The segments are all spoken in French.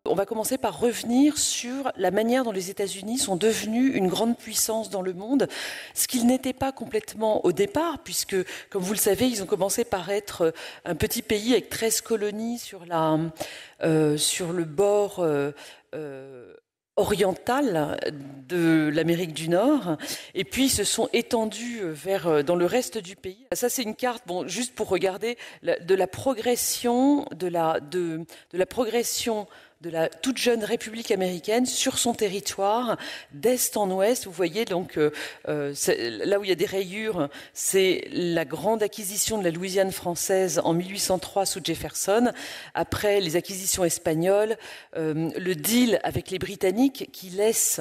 on va commencer par revenir sur la manière dont les États-Unis sont devenus une grande puissance dans le monde, ce qu'ils n'étaient pas complètement au départ, puisque, comme vous le savez, ils ont commencé par être un petit pays avec 13 colonies sur le bord orientale de l'Amérique du Nord, et puis ils se sont étendus dans le reste du pays. Ça, c'est une carte, juste pour regarder de la progression de la progression de la toute jeune République américaine sur son territoire, d'est en ouest. Vous voyez donc là où il y a des rayures, c'est la grande acquisition de la Louisiane française en 1803 sous Jefferson. Après les acquisitions espagnoles, le deal avec les Britanniques qui laisse,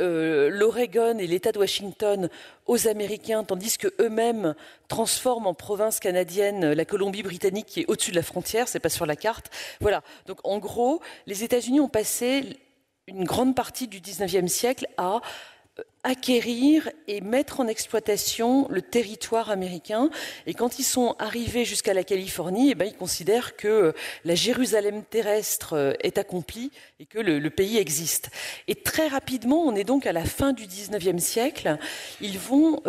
l'Oregon et l'État de Washington aux Américains, tandis que eux-mêmes transforment en province canadienne la Colombie-Britannique qui est au-dessus de la frontière, c'est pas sur la carte. Voilà. Donc en gros, les États-Unis ont passé une grande partie du XIXe siècle à acquérir et mettre en exploitation le territoire américain. Et quand ils sont arrivés jusqu'à la Californie, ils considèrent que la Jérusalem terrestre est accomplie et que le pays existe. Et très rapidement, on est donc à la fin du XIXe siècle, ils vont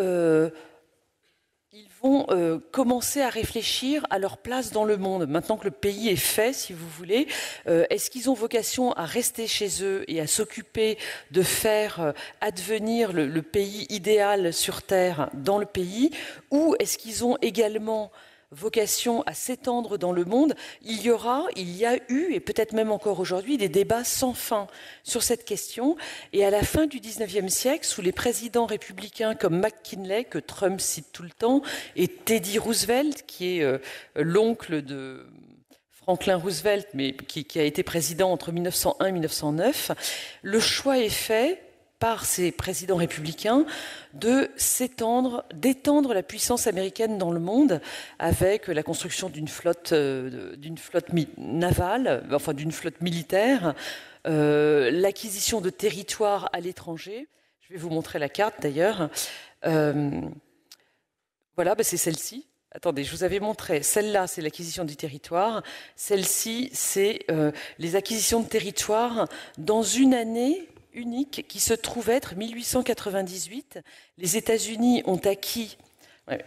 commencer à réfléchir à leur place dans le monde. Maintenant que le pays est fait, si vous voulez, est-ce qu'ils ont vocation à rester chez eux et à s'occuper de faire advenir le pays idéal sur Terre dans le pays, ou est-ce qu'ils ont également vocation à s'étendre dans le monde? Il y a eu, et peut-être même encore aujourd'hui, des débats sans fin sur cette question. Et à la fin du XIXe siècle, sous les présidents républicains comme McKinley, que Trump cite tout le temps, et Teddy Roosevelt, qui est l'oncle de Franklin Roosevelt, mais qui a été président entre 1901 et 1909, le choix est fait par ces présidents républicains d'étendre la puissance américaine dans le monde avec la construction d'une flotte navale, enfin d'une flotte militaire, l'acquisition de territoires à l'étranger. Je vais vous montrer la carte d'ailleurs. Voilà, c'est celle-ci. Attendez, je vous avais montré. Celle-là, c'est l'acquisition du territoire. Celle-ci, c'est les acquisitions de territoire dans une année unique qui se trouve être 1898. Les États-Unis ont acquis,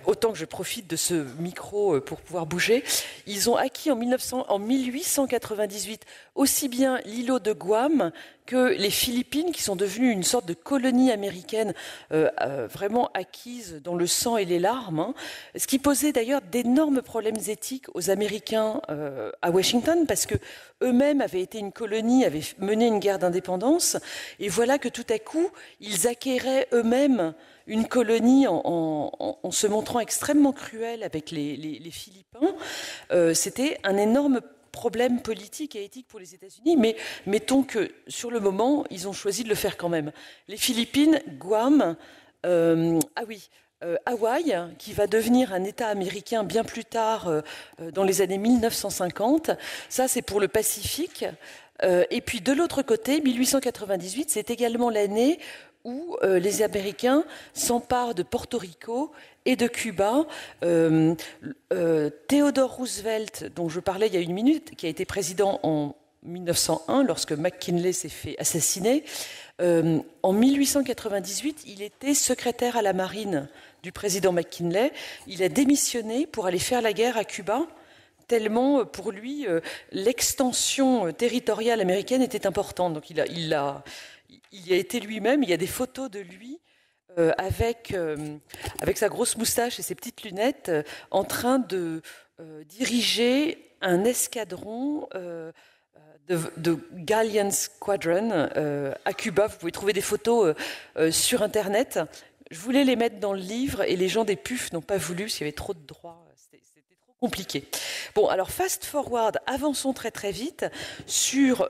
autant que je profite de ce micro pour pouvoir bouger, ils ont acquis en 1898 aussi bien l'îlot de Guam que les Philippines, qui sont devenues une sorte de colonie américaine vraiment acquise dans le sang et les larmes, ce qui posait d'ailleurs d'énormes problèmes éthiques aux Américains à Washington, parce que eux-mêmes avaient été une colonie, avaient mené une guerre d'indépendance, et voilà que tout à coup, ils acquéraient eux-mêmes une colonie en se montrant extrêmement cruel avec les Philippins. C'était un énorme problème politique et éthique pour les États-Unis, mais mettons que sur le moment, ils ont choisi de le faire quand même. Les Philippines, Guam, Hawaï, qui va devenir un État américain bien plus tard, dans les années 1950, ça c'est pour le Pacifique. Et puis de l'autre côté, 1898, c'est également l'année où les Américains s'emparent de Porto Rico et de Cuba. Theodore Roosevelt, dont je parlais il y a une minute, qui a été président en 1901, lorsque McKinley s'est fait assassiner, en 1898, il était secrétaire à la marine du président McKinley. Il a démissionné pour aller faire la guerre à Cuba, tellement pour lui l'extension territoriale américaine était importante. Donc il y a été lui-même. Il y a des photos de lui avec sa grosse moustache et ses petites lunettes en train de diriger un escadron de Galleon Squadron à Cuba. Vous pouvez trouver des photos sur Internet. Je voulais les mettre dans le livre et les gens des PUF n'ont pas voulu parce qu'il y avait trop de droits. C'était trop compliqué. Bon, alors fast forward, avançons très très vite sur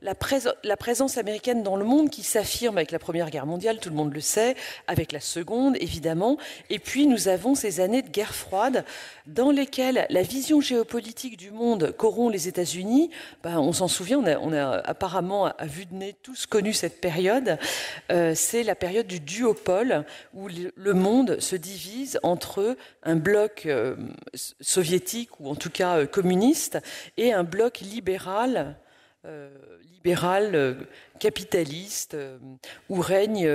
la présence américaine dans le monde qui s'affirme avec la Première Guerre mondiale, tout le monde le sait, avec la Seconde évidemment, et puis nous avons ces années de guerre froide dans lesquelles la vision géopolitique du monde qu'auront les États-Unis, on s'en souvient, on a apparemment à vue de nez tous connu cette période, c'est la période du duopole où le monde se divise entre un bloc soviétique, ou en tout cas communiste, et un bloc libéral, capitaliste, où règne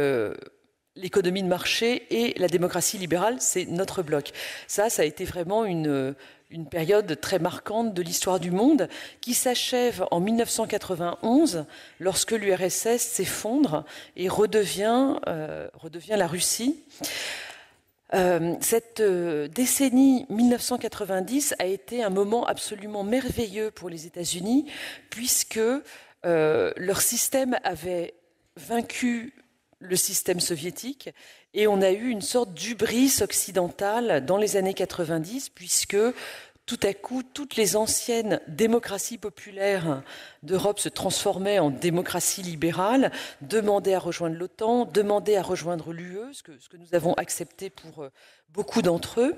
l'économie de marché et la démocratie libérale. C'est notre bloc. Ça a été vraiment une période très marquante de l'histoire du monde qui s'achève en 1991 lorsque l'URSS s'effondre et redevient la Russie. Cette décennie 1990 a été un moment absolument merveilleux pour les États-Unis puisque leur système avait vaincu le système soviétique, et on a eu une sorte d'hubris occidentale dans les années 90, puisque tout à coup, toutes les anciennes démocraties populaires d'Europe se transformaient en démocratie libérale, demandaient à rejoindre l'OTAN, demandaient à rejoindre l'UE, ce que nous avons accepté pour beaucoup d'entre eux.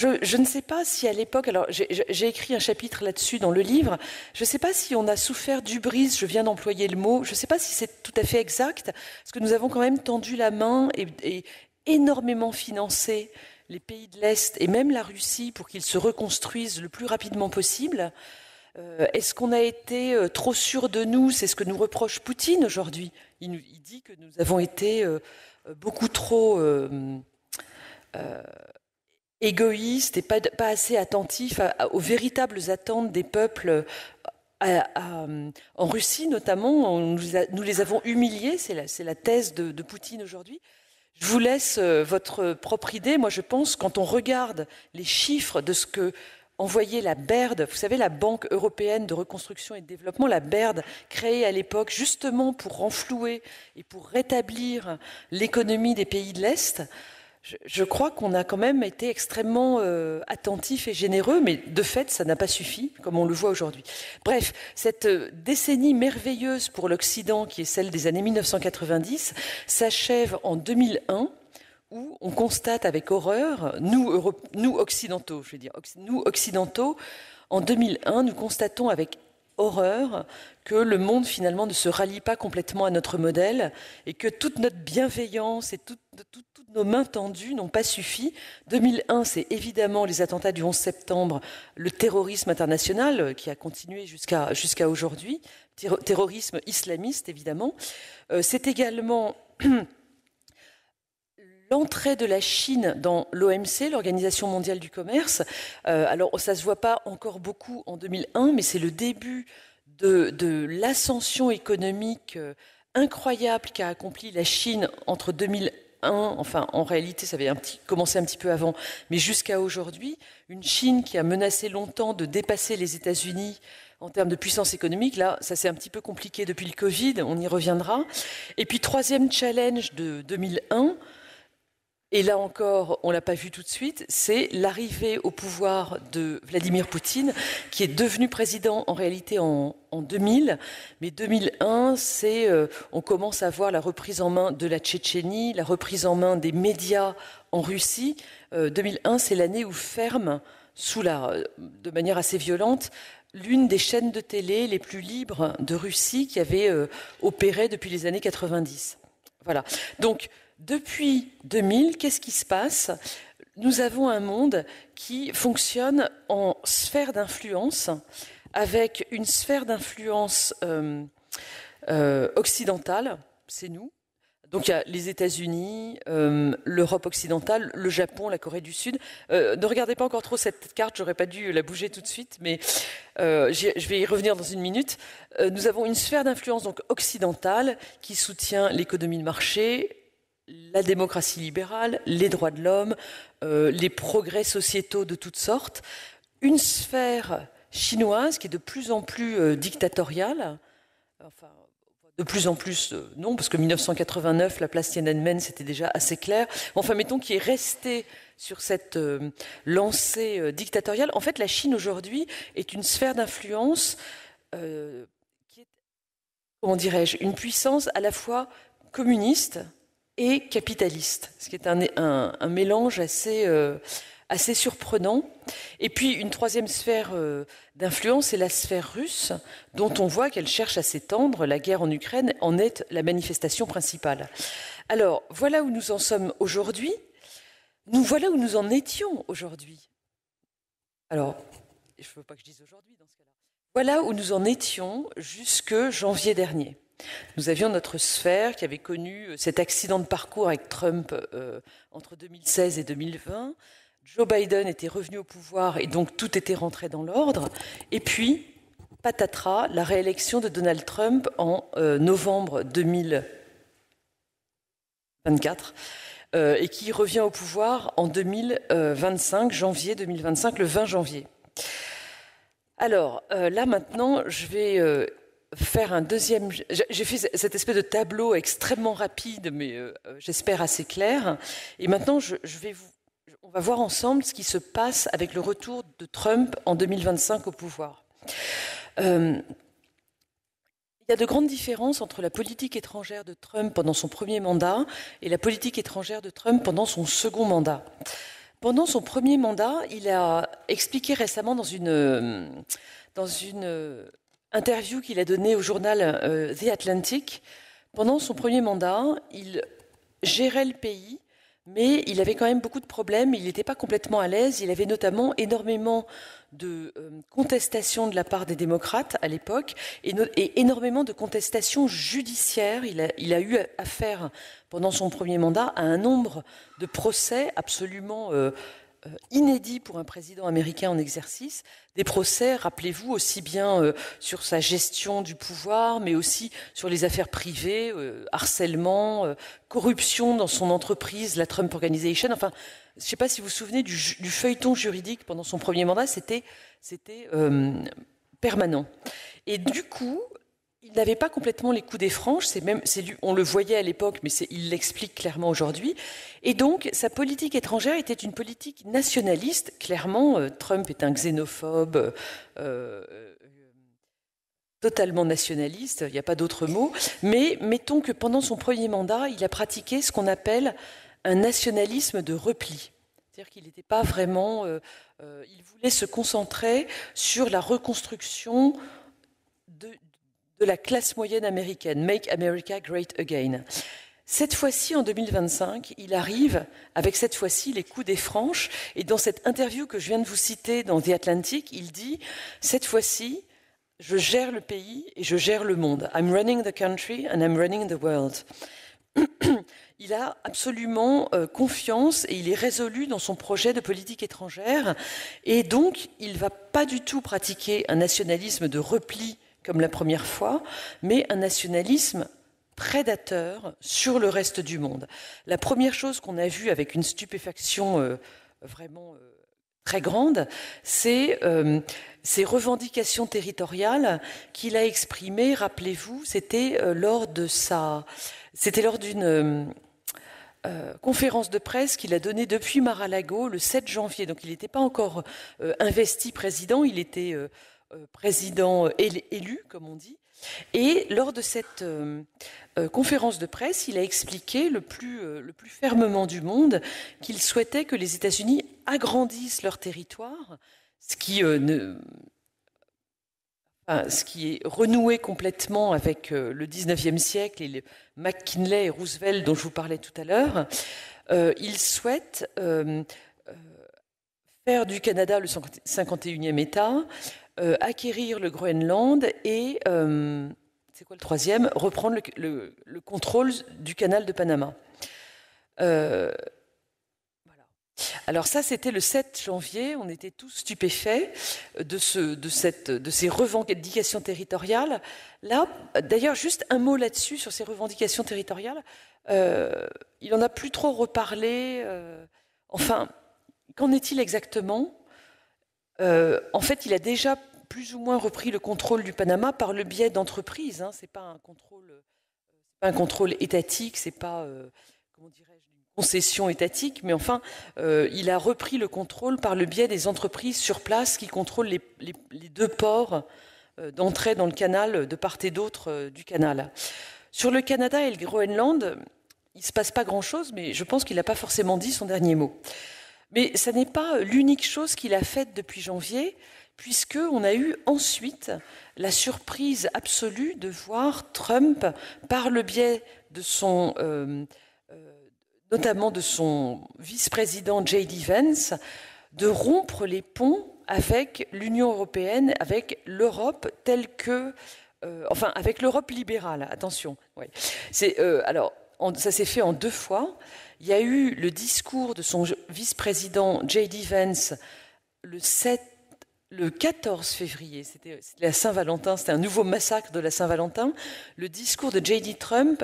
Je ne sais pas si à l'époque, alors j'ai écrit un chapitre là-dessus dans le livre, je ne sais pas si on a souffert d'hubris, je viens d'employer le mot, je ne sais pas si c'est tout à fait exact, parce que nous avons quand même tendu la main et énormément financé les pays de l'Est et même la Russie pour qu'ils se reconstruisent le plus rapidement possible. Est-ce qu'on a été trop sûr de nous? C'est ce que nous reproche Poutine aujourd'hui. Il dit que nous avons été beaucoup trop égoïstes et pas assez attentifs aux véritables attentes des peuples en Russie notamment. Nous les avons humiliés, c'est la thèse de Poutine aujourd'hui. Je vous laisse votre propre idée. Moi, je pense, quand on regarde les chiffres de ce que envoyait la BERD, vous savez, la Banque européenne de reconstruction et de développement, la BERD, créée à l'époque justement pour renflouer et pour rétablir l'économie des pays de l'Est, je crois qu'on a quand même été extrêmement attentifs et généreux, mais de fait, ça n'a pas suffi, comme on le voit aujourd'hui. Bref, cette décennie merveilleuse pour l'Occident, qui est celle des années 1990, s'achève en 2001, où on constate avec horreur, nous occidentaux, je veux dire, nous occidentaux, en 2001, nous constatons avec horreur que le monde finalement ne se rallie pas complètement à notre modèle et que toute notre bienveillance et toutes nos mains tendues n'ont pas suffi. 2001, c'est évidemment les attentats du 11 septembre, le terrorisme international qui a continué jusqu'à aujourd'hui, terrorisme islamiste évidemment. C'est également l'entrée de la Chine dans l'OMC, l'Organisation mondiale du commerce. Alors, ça ne se voit pas encore beaucoup en 2001, mais c'est le début de l'ascension économique incroyable qu'a accomplie la Chine entre 2001, enfin, en réalité, ça avait commencé un petit peu avant, mais jusqu'à aujourd'hui. Une Chine qui a menacé longtemps de dépasser les États-Unis en termes de puissance économique. Là, ça s'est un petit peu compliqué depuis le Covid, on y reviendra. Et puis, troisième challenge de 2001, et là encore, on ne l'a pas vu tout de suite, c'est l'arrivée au pouvoir de Vladimir Poutine, qui est devenu président en réalité en 2000. Mais 2001, on commence à voir la reprise en main de la Tchétchénie, la reprise en main des médias en Russie. 2001, c'est l'année où ferme, de manière assez violente, l'une des chaînes de télé les plus libres de Russie qui avait opéré depuis les années 90. Voilà. Donc, depuis 2000, qu'est-ce qui se passe? Nous avons un monde qui fonctionne en sphère d'influence, avec une sphère d'influence occidentale, c'est nous. Donc il y a les États-Unis, l'Europe occidentale, le Japon, la Corée du Sud. Ne regardez pas encore trop cette carte, j'aurais pas dû la bouger tout de suite, mais je vais y revenir dans une minute. Nous avons une sphère d'influence donc occidentale qui soutient l'économie de marché, la démocratie libérale, les droits de l'homme, les progrès sociétaux de toutes sortes. Une sphère chinoise qui est de plus en plus dictatoriale, enfin de plus en plus non, parce que 1989, la place Tiananmen, c'était déjà assez clair. Enfin, mettons qui est resté sur cette lancée dictatoriale. En fait, la Chine aujourd'hui est une sphère d'influence qui est, comment dirais-je, une puissance à la fois communiste et capitaliste, ce qui est un mélange assez assez surprenant. Et puis une troisième sphère d'influence est la sphère russe, dont on voit qu'elle cherche à s'étendre. La guerre en Ukraine en est la manifestation principale. Alors, voilà où nous en sommes aujourd'hui. Voilà où nous en étions aujourd'hui. Alors, il ne faut pas que je dise aujourd'hui dans ce cas-là. Voilà où nous en étions jusque janvier dernier. Nous avions notre sphère qui avait connu cet accident de parcours avec Trump entre 2016 et 2020. Joe Biden était revenu au pouvoir et donc tout était rentré dans l'ordre. Et puis, patatras, la réélection de Donald Trump en novembre 2024 et qui revient au pouvoir en 2025, janvier 2025, le 20 janvier. Alors, là maintenant, je vais faire un deuxième... J'ai fait cette espèce de tableau extrêmement rapide, mais j'espère assez clair. Et maintenant, on va voir ensemble ce qui se passe avec le retour de Trump en 2025 au pouvoir. Il y a de grandes différences entre la politique étrangère de Trump pendant son premier mandat et la politique étrangère de Trump pendant son second mandat. Pendant son premier mandat, il a expliqué récemment dans une interview qu'il a donnée au journal The Atlantic, pendant son premier mandat, il gérait le pays, mais il avait quand même beaucoup de problèmes, il n'était pas complètement à l'aise, il avait notamment énormément de contestations de la part des démocrates à l'époque et énormément de contestations judiciaires. Il a eu affaire pendant son premier mandat à un nombre de procès absolument inédit pour un président américain en exercice, des procès, rappelez-vous, aussi bien sur sa gestion du pouvoir, mais aussi sur les affaires privées, harcèlement, corruption dans son entreprise, la Trump Organization. Enfin, je ne sais pas si vous vous souvenez du feuilleton juridique pendant son premier mandat, c'était permanent. Et du coup, il n'avait pas complètement les coups des franches, on le voyait à l'époque, mais il l'explique clairement aujourd'hui. Et donc, sa politique étrangère était une politique nationaliste. Clairement, Trump est un xénophobe, totalement nationaliste, il n'y a pas d'autre mot. Mais mettons que pendant son premier mandat, il a pratiqué ce qu'on appelle un nationalisme de repli. C'est-à-dire qu'il n'était pas vraiment... il voulait se concentrer sur la reconstruction de la classe moyenne américaine, Make America Great Again. Cette fois-ci, en 2025, il arrive avec cette fois-ci les coups des franches. Et dans cette interview que je viens de vous citer dans The Atlantic, il dit « Cette fois-ci, je gère le pays et je gère le monde. I'm running the country and I'm running the world. » Il a absolument confiance et il est résolu dans son projet de politique étrangère. Et donc, il ne va pas du tout pratiquer un nationalisme de repli comme la première fois, mais un nationalisme prédateur sur le reste du monde. La première chose qu'on a vue avec une stupéfaction vraiment très grande, c'est ces revendications territoriales qu'il a exprimées, rappelez-vous, c'était lors d'une conférence de presse qu'il a donnée depuis Mar-a-Lago le 7 janvier. Donc il n'était pas encore investi président, il était... président élu, comme on dit. Et lors de cette conférence de presse, il a expliqué le plus fermement du monde qu'il souhaitait que les États-Unis agrandissent leur territoire, ce qui est renoué complètement avec le 19e siècle et le McKinley et Roosevelt dont je vous parlais tout à l'heure. Il souhaite faire du Canada le 51e État, acquérir le Groenland et, c'est quoi le troisième, reprendre le contrôle du canal de Panama. Voilà. Alors ça, c'était le 7 janvier, on était tous stupéfaits de ces revendications territoriales. Là, d'ailleurs, juste un mot là-dessus, sur ces revendications territoriales, il n'en a plus trop reparlé. Enfin, qu'en est-il exactement ? En fait, il a déjà plus ou moins repris le contrôle du Panama par le biais d'entreprises. Hein. C'est pas un contrôle étatique, c'est pas comment dirais-je, une concession étatique, mais enfin, il a repris le contrôle par le biais des entreprises sur place qui contrôlent les deux ports d'entrée dans le canal de part et d'autre du canal. Sur le Canada et le Groenland, il ne se passe pas grand-chose, mais je pense qu'il n'a pas forcément dit son dernier mot. Mais ça n'est pas l'unique chose qu'il a faite depuis janvier, puisqu'on a eu ensuite la surprise absolue de voir Trump, par le biais de son, notamment de son vice-président J.D. Vance, de rompre les ponts avec l'Union européenne, avec l'Europe telle que... enfin, avec l'Europe libérale, attention. Ouais. Alors, ça s'est fait en 2 fois. Il y a eu le discours de son vice-président J.D. Vance le 14 février, c'était la Saint-Valentin, c'était un nouveau massacre de la Saint-Valentin, le discours de J.D. Trump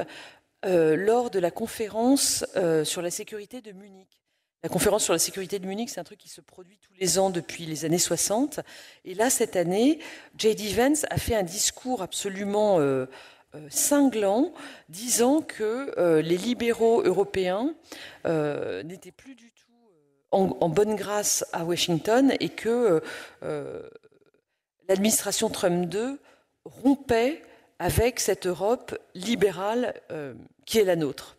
lors de la conférence sur la sécurité de Munich. La conférence sur la sécurité de Munich, c'est un truc qui se produit tous les ans depuis les années 60. Et là, cette année, J.D. Vance a fait un discours absolument cinglant, disant que les libéraux européens n'étaient plus du tout en bonne grâce à Washington et que l'administration Trump 2 rompait avec cette Europe libérale qui est la nôtre.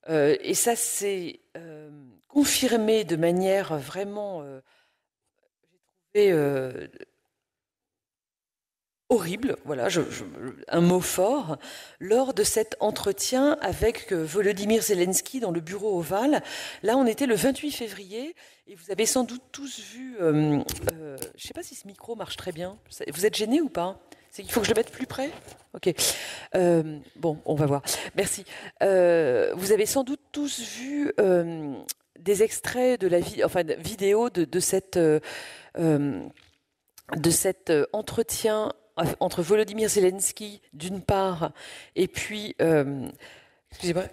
Et ça s'est confirmé de manière vraiment, j'ai trouvé horrible, voilà, un mot fort, lors de cet entretien avec Volodymyr Zelensky dans le bureau ovale. Là, on était le 28 février, et vous avez sans doute tous vu... je ne sais pas si ce micro marche très bien. Vous êtes gênés ou pas? C'est qu'il faut que je le mette plus près? Ok. Bon, on va voir. Merci. Vous avez sans doute tous vu des extraits de la vidéo de cet entretien entre Volodymyr Zelensky, d'une part, et puis... excusez-moi.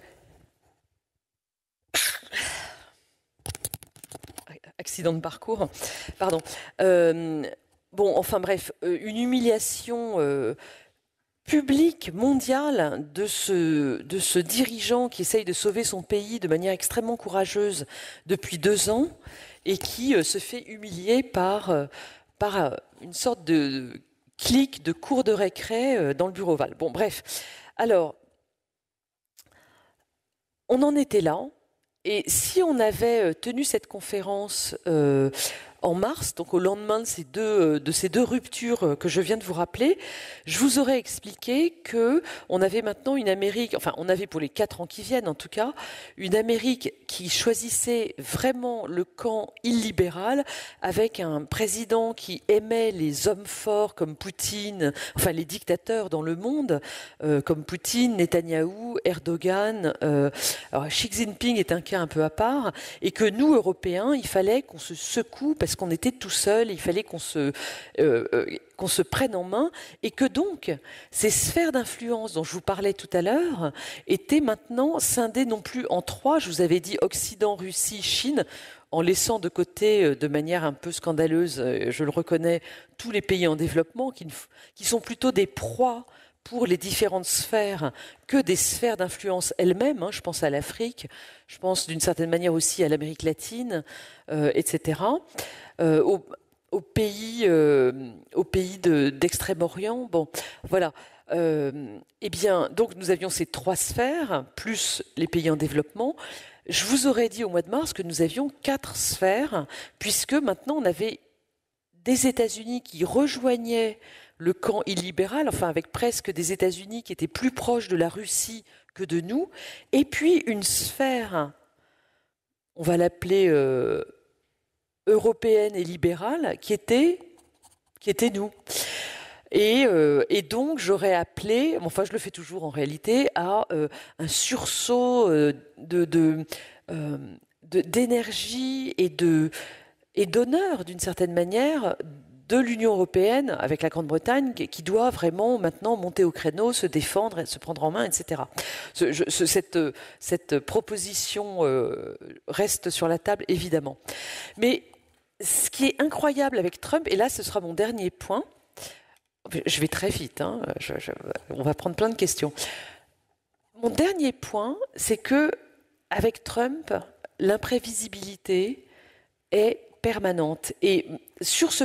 Accident de parcours. Pardon. Bon, enfin bref, une humiliation publique, mondiale, de ce dirigeant qui essaye de sauver son pays de manière extrêmement courageuse depuis 2 ans et qui se fait humilier par une sorte de clique de cours de récré dans le bureau ovale. Bon, bref. Alors, on en était là. Et si on avait tenu cette conférence en mars, donc au lendemain de ces deux ruptures que je viens de vous rappeler, je vous aurais expliqué que on avait maintenant une Amérique, enfin on avait pour les 4 ans qui viennent en tout cas, une Amérique qui choisissait vraiment le camp illibéral, avec un président qui aimait les hommes forts comme Poutine, enfin les dictateurs dans le monde, comme Poutine, Netanyahou, Erdogan. Alors Xi Jinping est un cas un peu à part, et que nous, Européens, il fallait qu'on se secoue parce qu'on était tout seul, il fallait qu'on se prenne en main, et que donc ces sphères d'influence dont je vous parlais tout à l'heure étaient maintenant scindées non plus en 3, je vous avais dit Occident, Russie, Chine, en laissant de côté, de manière un peu scandaleuse, je le reconnais, tous les pays en développement qui sont plutôt des proies pour les différentes sphères que des sphères d'influence elles-mêmes. Je pense à l'Afrique, je pense d'une certaine manière aussi à l'Amérique latine, etc. Aux pays d'Extrême-Orient. Bon, voilà. Eh bien, donc nous avions ces 3 sphères, plus les pays en développement. Je vous aurais dit au mois de mars que nous avions 4 sphères, puisque maintenant on avait des États-Unis qui rejoignaient le camp illibéral, enfin avec presque des États-Unis qui étaient plus proches de la Russie que de nous, et puis une sphère, on va l'appeler européenne et libérale, qui était nous. Et donc j'aurais appelé, enfin je le fais toujours en réalité, à un sursaut d'énergie et d'honneur d'une certaine manière de l'Union européenne avec la Grande-Bretagne qui doit vraiment maintenant monter au créneau, se défendre, se prendre en main, etc. Cette proposition reste sur la table, évidemment. Mais ce qui est incroyable avec Trump, et là ce sera mon dernier point, je vais très vite, on va prendre plein de questions. Mon dernier point, c'est que avec Trump, l'imprévisibilité est permanente. Et sur ce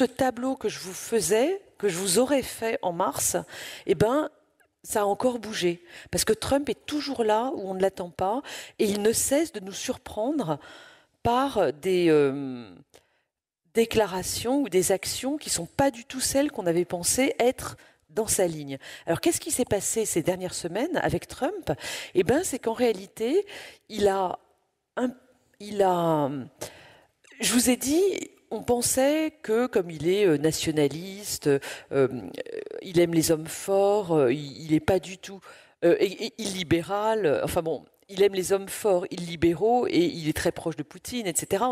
tableau que je vous faisais, que je vous aurais fait en mars, eh ben, ça a encore bougé. Parce que Trump est toujours là où on ne l'attend pas, et il ne cesse de nous surprendre par des déclarations ou des actions qui ne sont pas du tout celles qu'on avait pensé être dans sa ligne. Alors, qu'est-ce qui s'est passé ces dernières semaines avec Trump? Eh bien, c'est qu'en réalité, je vous ai dit, on pensait que, comme il est nationaliste, il aime les hommes forts, il n'est pas du tout illibéral, enfin bon, il aime les hommes forts, illibéraux, et il est très proche de Poutine, etc.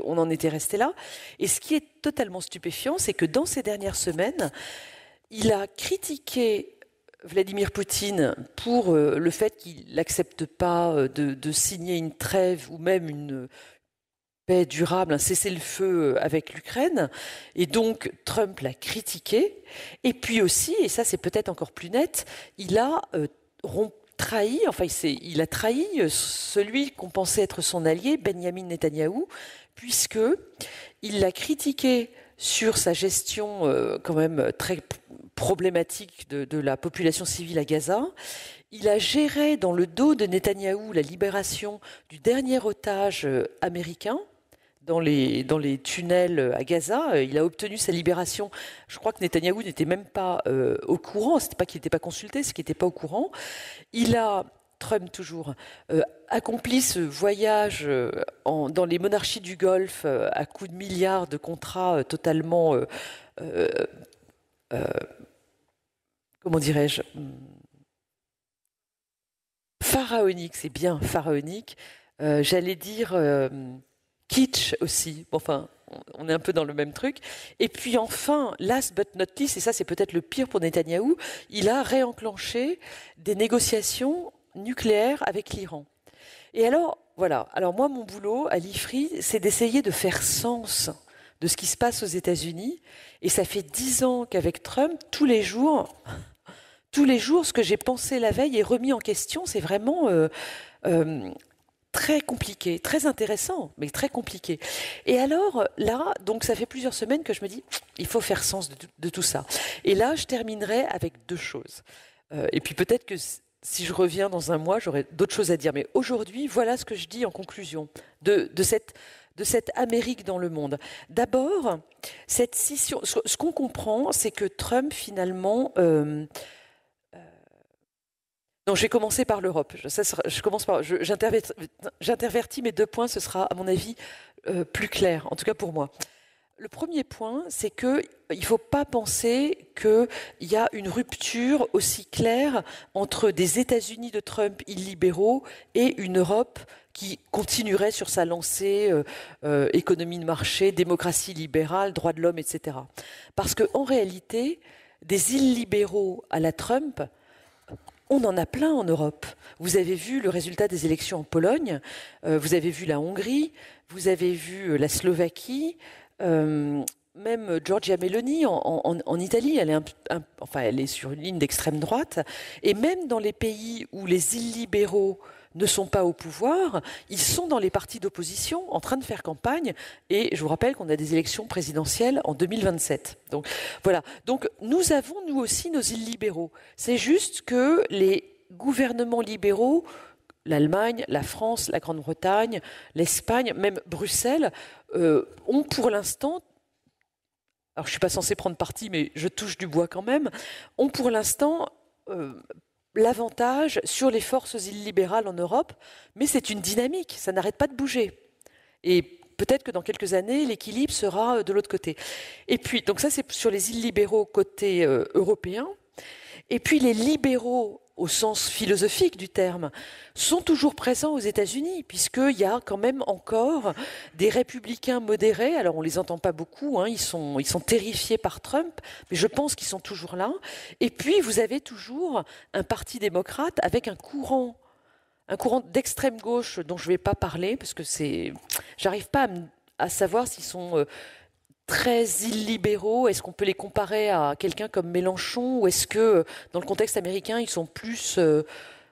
On en était resté là. Et ce qui est totalement stupéfiant, c'est que dans ces dernières semaines, il a critiqué Vladimir Poutine pour le fait qu'il n'accepte pas de signer une trêve ou même une paix durable, un cessez-le-feu avec l'Ukraine. Et donc, Trump l'a critiqué. Et puis aussi, et ça c'est peut-être encore plus net, il a trahi celui qu'on pensait être son allié, Benyamin Netanyahou, puisqu'il l'a critiqué sur sa gestion quand même très problématique de la population civile à Gaza. Il a géré dans le dos de Netanyahou la libération du dernier otage américain dans les tunnels à Gaza. Il a obtenu sa libération. Je crois que Netanyahou n'était même pas au courant. C'était pas qu'il n'était pas consulté, c'est qu'il n'était pas au courant. Trump toujours, accompli ce voyage dans les monarchies du Golfe à coups de milliards de contrats totalement, comment dirais-je, pharaonique, c'est bien pharaonique. J'allais dire kitsch aussi. Enfin, on est un peu dans le même truc. Et puis enfin, last but not least, et ça c'est peut-être le pire pour Netanyahou, il a réenclenché des négociations nucléaires avec l'Iran. Et alors, voilà. Alors moi, mon boulot à l'IFRI, c'est d'essayer de faire sens de ce qui se passe aux États-Unis. Et ça fait 10 ans qu'avec Trump, tous les jours, ce que j'ai pensé la veille est remis en question. C'est vraiment très compliqué, très intéressant, mais très compliqué. Et alors, là, donc ça fait plusieurs semaines que je me dis, il faut faire sens de tout ça. Et là, je terminerai avec 2 choses. Et puis peut-être que si je reviens dans un mois, j'aurai d'autres choses à dire. Mais aujourd'hui, voilà ce que je dis en conclusion de cette Amérique dans le monde. D'abord, cette scission, ce qu'on comprend, c'est que Trump, finalement... non, je vais commencer par l'Europe. J'intervertis mes 2 points, ce sera, à mon avis, plus clair, en tout cas pour moi. Le premier point, c'est qu'il ne faut pas penser qu'il y a une rupture aussi claire entre des États-Unis de Trump illibéraux et une Europe qui continuerait sur sa lancée économie de marché, démocratie libérale, droits de l'homme, etc. Parce qu'en réalité, des illibéraux à la Trump, on en a plein en Europe. Vous avez vu le résultat des élections en Pologne, vous avez vu la Hongrie, vous avez vu la Slovaquie, même Giorgia Meloni en Italie, elle est sur une ligne d'extrême droite. Et même dans les pays où les illibéraux ne sont pas au pouvoir, ils sont dans les partis d'opposition en train de faire campagne. Et je vous rappelle qu'on a des élections présidentielles en 2027. Donc voilà. Donc nous avons, nous aussi, nos illibéraux. C'est juste que les gouvernements libéraux, l'Allemagne, la France, la Grande-Bretagne, l'Espagne, même Bruxelles, ont pour l'instant, alors je ne suis pas censée prendre parti, mais je touche du bois quand même, ont pour l'instant l'avantage sur les forces illibérales en Europe, mais c'est une dynamique, ça n'arrête pas de bouger. Et peut-être que dans quelques années, l'équilibre sera de l'autre côté. Et puis, donc ça c'est sur les illibéraux côté européen, et puis les libéraux au sens philosophique du terme, sont toujours présents aux États-Unis, puisqu'il y a quand même encore des républicains modérés. Alors on ne les entend pas beaucoup, hein, ils sont terrifiés par Trump, mais je pense qu'ils sont toujours là. Et puis vous avez toujours un parti démocrate avec un courant d'extrême gauche dont je ne vais pas parler, parce que j'arrive pas à savoir s'ils sont très illibéraux. Est-ce qu'on peut les comparer à quelqu'un comme Mélenchon, ou est-ce que, dans le contexte américain, ils sont plus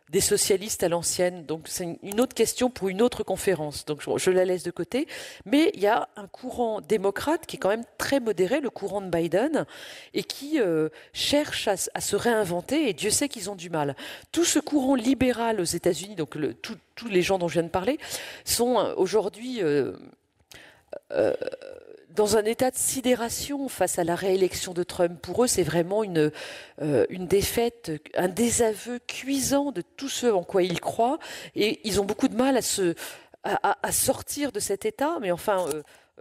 des socialistes à l'ancienne. Donc c'est une autre question pour une autre conférence. Donc je la laisse de côté. Mais il y a un courant démocrate qui est quand même très modéré, le courant de Biden, et qui cherche à se réinventer, et Dieu sait qu'ils ont du mal. Tout ce courant libéral aux États-Unis, donc tous les gens dont je viens de parler, sont aujourd'hui dans un état de sidération face à la réélection de Trump. Pour eux, c'est vraiment une défaite, un désaveu cuisant de tout ce en quoi ils croient, et ils ont beaucoup de mal à sortir de cet état, mais enfin,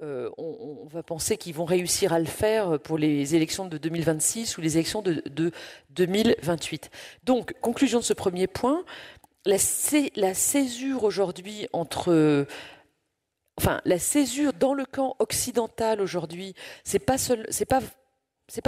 on va penser qu'ils vont réussir à le faire pour les élections de 2026 ou les élections de 2028. Donc, conclusion de ce premier point, la césure aujourd'hui la césure dans le camp occidental aujourd'hui, c'est pas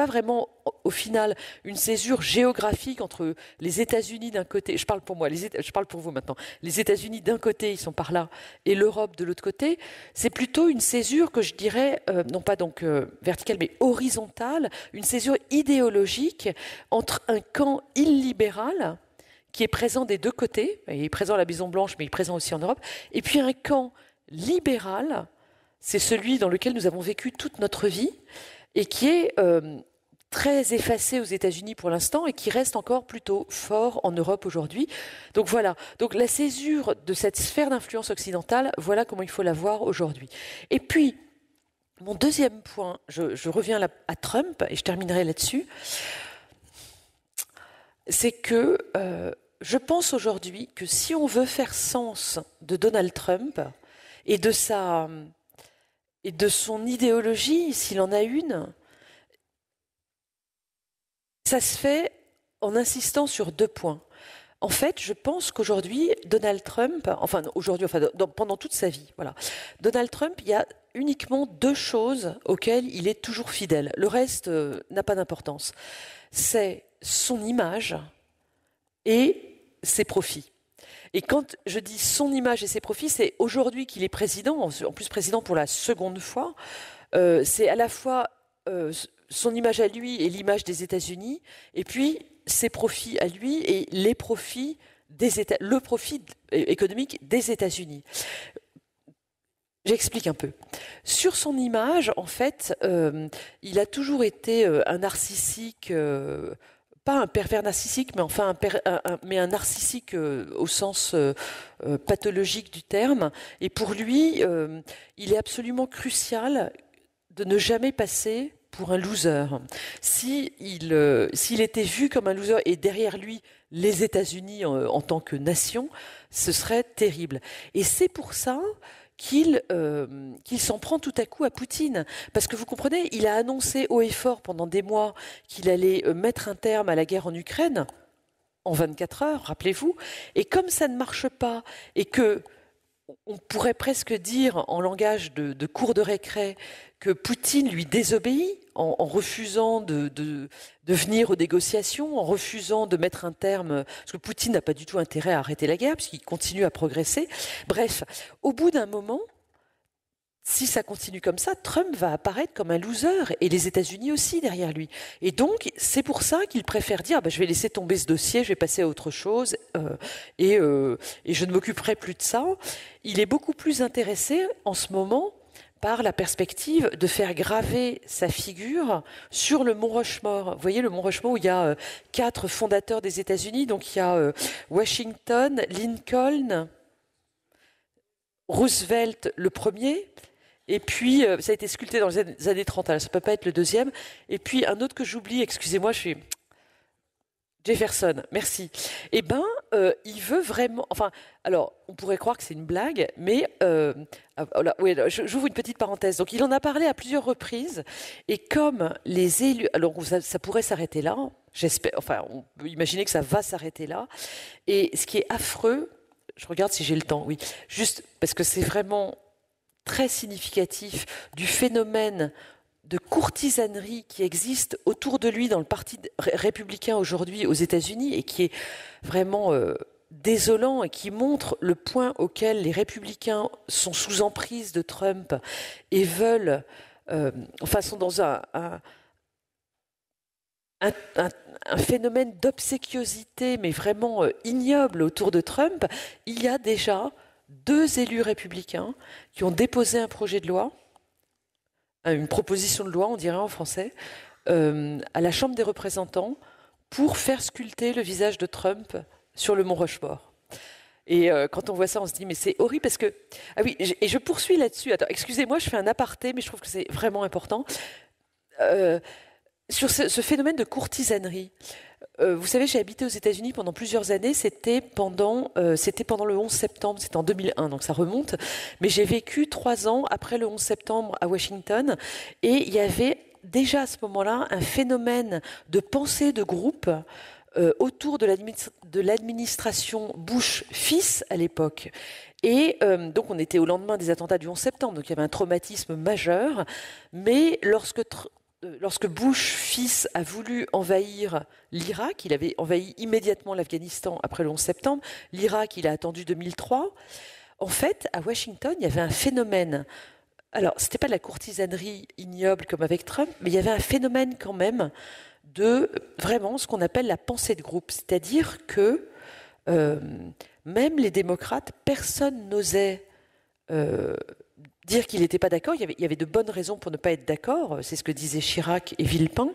vraiment au final une césure géographique entre les États-Unis d'un côté, je parle pour moi, je parle pour vous maintenant, les États-Unis d'un côté, ils sont par là, et l'Europe de l'autre côté, c'est plutôt une césure que je dirais, non pas donc verticale, mais horizontale, une césure idéologique entre un camp illibéral qui est présent des deux côtés, il est présent à la Maison-Blanche, mais il est présent aussi en Europe, et puis un camp libéral, c'est celui dans lequel nous avons vécu toute notre vie, et qui est très effacé aux États-Unis pour l'instant et qui reste encore plutôt fort en Europe aujourd'hui. Donc voilà, donc la césure de cette sphère d'influence occidentale, voilà comment il faut la voir aujourd'hui. Et puis, mon deuxième point, je reviens à Trump et je terminerai là-dessus, c'est que je pense aujourd'hui que si on veut faire sens de Donald Trump et de son idéologie, s'il en a une, ça se fait en insistant sur deux points. En fait, je pense qu'aujourd'hui, Donald Trump, pendant toute sa vie, voilà, Donald Trump, il y a uniquement deux choses auxquelles il est toujours fidèle. Le reste n'a pas d'importance. C'est son image et ses profits. Et quand je dis son image et ses profits, c'est aujourd'hui qu'il est président, en plus président pour la seconde fois, c'est à la fois son image à lui et l'image des États-Unis, et puis ses profits à lui et les profits le profit économique des États-Unis. J'explique un peu. Sur son image, en fait, il a toujours été un narcissique, pas un pervers narcissique, mais enfin un narcissique au sens pathologique du terme. Et pour lui, il est absolument crucial de ne jamais passer pour un loser. S'il était vu comme un loser et derrière lui les États-Unis en tant que nation, ce serait terrible. Et c'est pour ça qu'il s'en prend tout à coup à Poutine. Parce que vous comprenez, il a annoncé haut et fort pendant des mois qu'il allait mettre un terme à la guerre en Ukraine en 24 heures, rappelez-vous. Et comme ça ne marche pas et que on pourrait presque dire en langage de cours de récré que Poutine lui désobéit en refusant de venir aux négociations, en refusant de mettre un terme, parce que Poutine n'a pas du tout intérêt à arrêter la guerre, puisqu'il continue à progresser. Bref, au bout d'un moment, si ça continue comme ça, Trump va apparaître comme un loser, et les États-Unis aussi derrière lui. Et donc, c'est pour ça qu'il préfère dire je vais laisser tomber ce dossier, je vais passer à autre chose, et je ne m'occuperai plus de ça. Il est beaucoup plus intéressé en ce moment par la perspective de faire graver sa figure sur le mont Rushmore. Vous voyez le mont Rushmore où il y a 4 fondateurs des États-Unis, donc il y a Washington, Lincoln, Roosevelt le premier, et puis ça a été sculpté dans les années 30, alors ça ne peut pas être le deuxième, et puis un autre que j'oublie, excusez-moi, je suis... Jefferson, merci. Eh bien, il veut vraiment... Enfin, alors, on pourrait croire que c'est une blague, mais... j'ouvre une petite parenthèse. Donc, il en a parlé à plusieurs reprises, et comme les élus... Alors, ça pourrait s'arrêter là, j'espère... Enfin, on peut imaginer que ça va s'arrêter là. Et ce qui est affreux, je regarde si j'ai le temps, oui, juste parce que c'est vraiment très significatif du phénomène de courtisanerie qui existe autour de lui dans le parti républicain aujourd'hui aux États-Unis et qui est vraiment désolant et qui montre le point auquel les républicains sont sous emprise de Trump et veulent, sont dans un, un- un phénomène d'obséquiosité, mais vraiment ignoble autour de Trump, il y a déjà 2 élus républicains qui ont déposé un projet de loi, une proposition de loi, on dirait en français, à la Chambre des représentants pour faire sculpter le visage de Trump sur le mont Rushmore. Et quand on voit ça, on se dit, mais c'est horrible parce que... Ah oui, et je poursuis là-dessus. Attends, excusez-moi, je fais un aparté, mais je trouve que c'est vraiment important. Euh, sur ce phénomène de courtisanerie, vous savez, j'ai habité aux États-Unis pendant plusieurs années. C'était pendant le 11 septembre, c'était en 2001, donc ça remonte. Mais j'ai vécu 3 ans après le 11 septembre à Washington, et il y avait déjà à ce moment-là un phénomène de pensée de groupe autour de l'administration Bush-fils à l'époque. Et donc on était au lendemain des attentats du 11 septembre, donc il y avait un traumatisme majeur. Mais lorsque Bush fils a voulu envahir l'Irak, il avait envahi immédiatement l'Afghanistan après le 11 septembre. L'Irak, il a attendu 2003. En fait, à Washington, il y avait un phénomène. Alors, c'était pas de la courtisanerie ignoble comme avec Trump, mais il y avait un phénomène quand même de vraiment ce qu'on appelle la pensée de groupe. C'est-à-dire que euh, même les démocrates, personne n'osait dire qu'il n'était pas d'accord. Il y avait de bonnes raisons pour ne pas être d'accord. C'est ce que disaient Chirac et Villepin.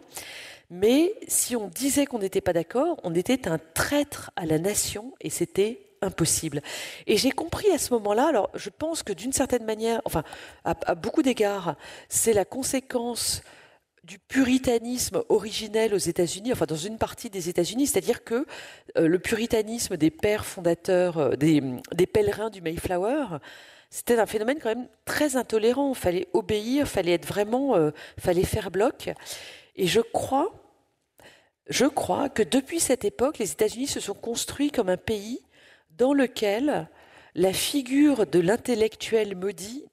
Mais si on disait qu'on n'était pas d'accord, on était un traître à la nation et c'était impossible. Et j'ai compris à ce moment-là, alors je pense que d'une certaine manière, enfin à beaucoup d'égards, c'est la conséquence du puritanisme originel aux États-Unis, enfin dans une partie des États-Unis, c'est-à-dire que le puritanisme des pères fondateurs, des pèlerins du Mayflower, c'était un phénomène quand même très intolérant. Il fallait obéir, fallait être vraiment, fallait faire bloc. Et je crois que depuis cette époque, les États-Unis se sont construits comme un pays dans lequel la figure de l'intellectuel maudit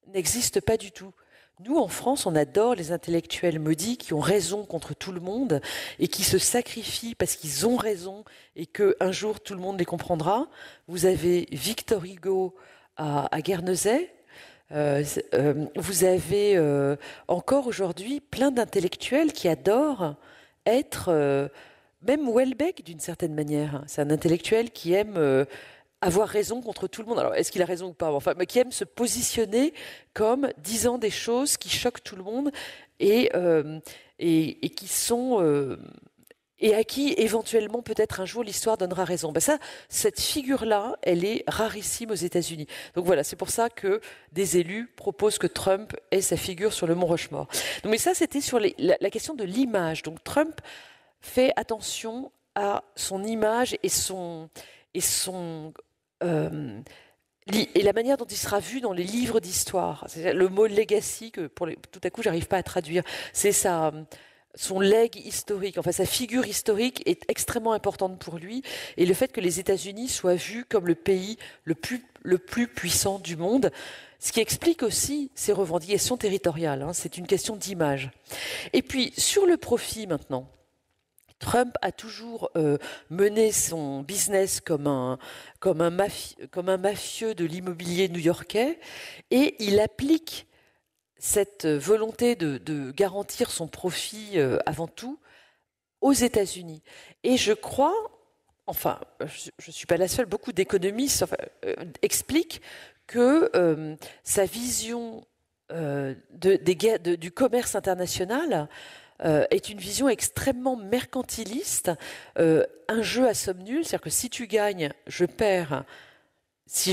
n'existe pas du tout. Nous, en France, on adore les intellectuels maudits qui ont raison contre tout le monde et qui se sacrifient parce qu'ils ont raison et qu'un jour tout le monde les comprendra. Vous avez Victor Hugo à Guernesey. Vous avez encore aujourd'hui plein d'intellectuels qui adorent être, même Houellebecq d'une certaine manière. C'est un intellectuel qui aime avoir raison contre tout le monde. Alors, est-ce qu'il a raison ou pas? Enfin, mais qui aime se positionner comme disant des choses qui choquent tout le monde et qui sont et à qui éventuellement peut-être un jour l'histoire donnera raison. Ben ça, cette figure-là, elle est rarissime aux États-Unis. Donc voilà, c'est pour ça que des élus proposent que Trump ait sa figure sur le mont Rushmore. Donc, mais ça, c'était sur la question de l'image. Donc Trump fait attention à son image euh, et la manière dont il sera vu dans les livres d'histoire. C'est le mot legacy que tout à coup j'arrive pas à traduire. C'est son legs historique, enfin sa figure historique est extrêmement importante pour lui, et le fait que les États-Unis soient vus comme le pays le plus puissant du monde, ce qui explique aussi ses revendications territoriales. Hein, c'est une question d'image. Et puis sur le profit maintenant. Trump a toujours mené son business comme un mafieux de l'immobilier new-yorkais, et il applique cette volonté de garantir son profit avant tout aux États-Unis. Et je crois, enfin, je ne suis pas la seule, beaucoup d'économistes expliquent que sa vision du commerce international est une vision extrêmement mercantiliste, un jeu à somme nulle, c'est-à-dire que si tu gagnes, je perds, si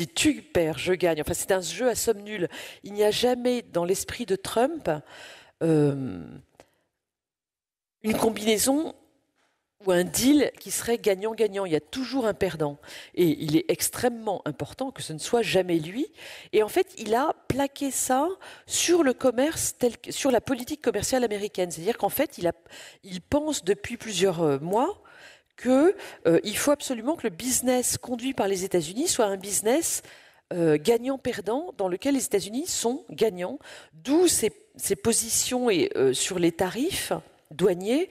tu perds, je gagne. Enfin, c'est un jeu à somme nulle. Il n'y a jamais dans l'esprit de Trump une combinaison ou un deal qui serait gagnant-gagnant. Il y a toujours un perdant. Et il est extrêmement important que ce ne soit jamais lui. Et en fait, il a plaqué ça sur le commerce, sur la politique commerciale américaine. C'est-à-dire qu'en fait, il pense depuis plusieurs mois qu'il faut absolument que le business conduit par les États-Unis soit un business gagnant-perdant dans lequel les États-Unis sont gagnants. D'où ces positions sur les tarifs douaniers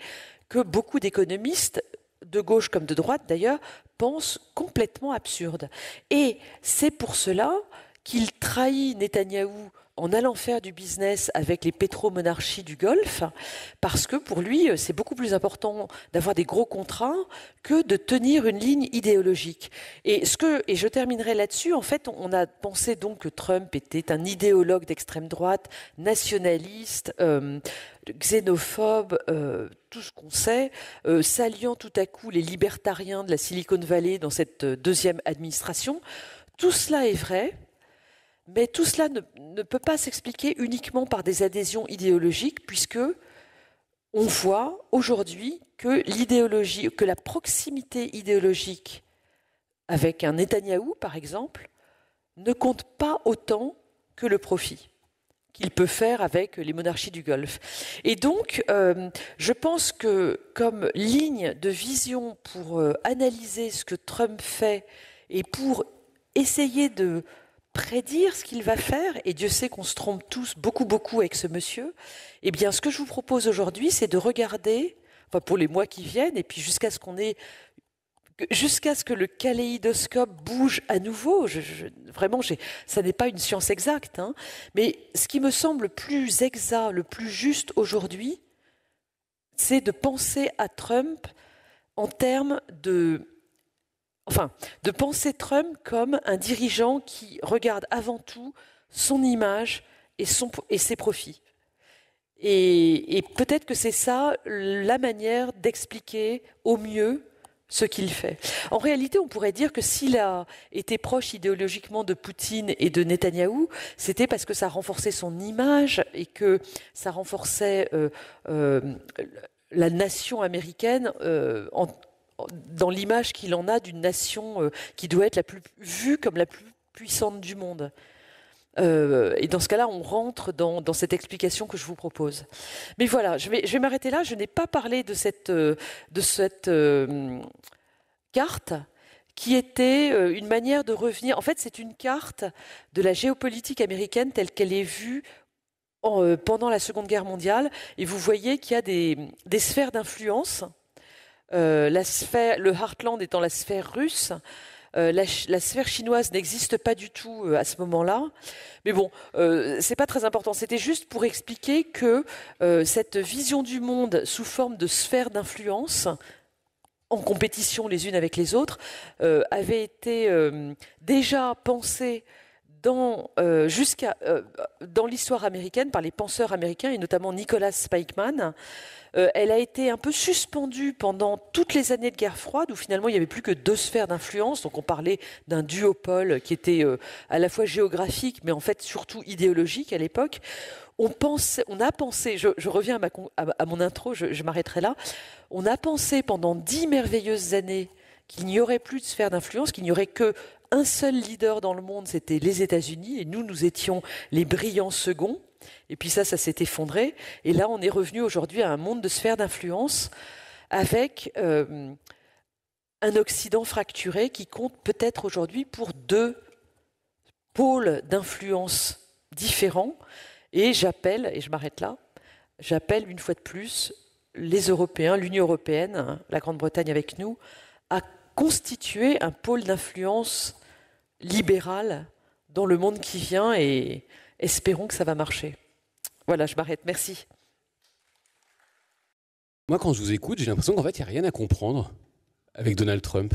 que beaucoup d'économistes, de gauche comme de droite d'ailleurs, pensent complètement absurdes. Et c'est pour cela qu'il trahit Netanyahou en allant faire du business avec les pétromonarchies du Golfe, parce que pour lui, c'est beaucoup plus important d'avoir des gros contrats que de tenir une ligne idéologique. Et je terminerai là-dessus. En fait, on a pensé donc que Trump était un idéologue d'extrême droite, nationaliste, xénophobe, tout ce qu'on sait, s'alliant tout à coup les libertariens de la Silicon Valley dans cette deuxième administration. Tout cela est vrai, mais tout cela ne peut pas s'expliquer uniquement par des adhésions idéologiques, puisque on voit aujourd'hui que l'idéologie, que la proximité idéologique avec un Netanyahou, par exemple, ne compte pas autant que le profit qu'il peut faire avec les monarchies du Golfe. Et donc, je pense que comme ligne de vision pour analyser ce que Trump fait et pour essayer de prédire ce qu'il va faire, et Dieu sait qu'on se trompe tous beaucoup avec ce monsieur, eh bien, ce que je vous propose aujourd'hui, c'est de regarder, enfin pour les mois qui viennent, et puis jusqu'à ce que le kaléidoscope bouge à nouveau. Vraiment, ça n'est pas une science exacte, hein, mais ce qui me semble le plus exact, le plus juste aujourd'hui, c'est de penser à Trump en termes de penser Trump comme un dirigeant qui regarde avant tout son image et ses profits. Et peut-être que c'est ça la manière d'expliquer au mieux ce qu'il fait. En réalité, on pourrait dire que s'il a été proche idéologiquement de Poutine et de Netanyahou, c'était parce que ça renforçait son image et que ça renforçait la nation américaine dans l'image qu'il en a d'une nation qui doit être vue comme la plus puissante du monde. Et dans ce cas-là, on rentre dans cette explication que je vous propose. Mais voilà, je vais m'arrêter là. Je n'ai pas parlé de cette carte qui était une manière de revenir. En fait, c'est une carte de la géopolitique américaine telle qu'elle est vue pendant la Seconde Guerre mondiale. Et vous voyez qu'il y a des sphères d'influence. Le Heartland étant la sphère russe, la sphère chinoise n'existe pas du tout à ce moment-là. Mais bon, c'est pas très important. C'était juste pour expliquer que cette vision du monde sous forme de sphère d'influence, en compétition les unes avec les autres, avait été déjà pensée dans l'histoire américaine par les penseurs américains et notamment Nicholas Spykman. Elle a été un peu suspendue pendant toutes les années de guerre froide où finalement il n'y avait plus que deux sphères d'influence. Donc on parlait d'un duopole qui était à la fois géographique mais en fait surtout idéologique à l'époque. On a pensé, je reviens à mon intro, je m'arrêterai là, on a pensé pendant 10 merveilleuses années qu'il n'y aurait plus de sphère d'influence, qu'il n'y aurait qu'un seul leader dans le monde, c'était les États-Unis, et nous étions les brillants seconds. Et puis ça s'est effondré. Et là, on est revenu aujourd'hui à un monde de sphères d'influence avec un Occident fracturé qui compte peut-être aujourd'hui pour deux pôles d'influence différents. Et j'appelle, et je m'arrête là, j'appelle une fois de plus les Européens, l'Union européenne, la Grande-Bretagne avec nous, à constituer un pôle d'influence libéral dans le monde qui vient et espérons que ça va marcher. Voilà, je m'arrête. Merci. Moi, quand je vous écoute, j'ai l'impression qu'en fait, il n'y a rien à comprendre avec Donald Trump.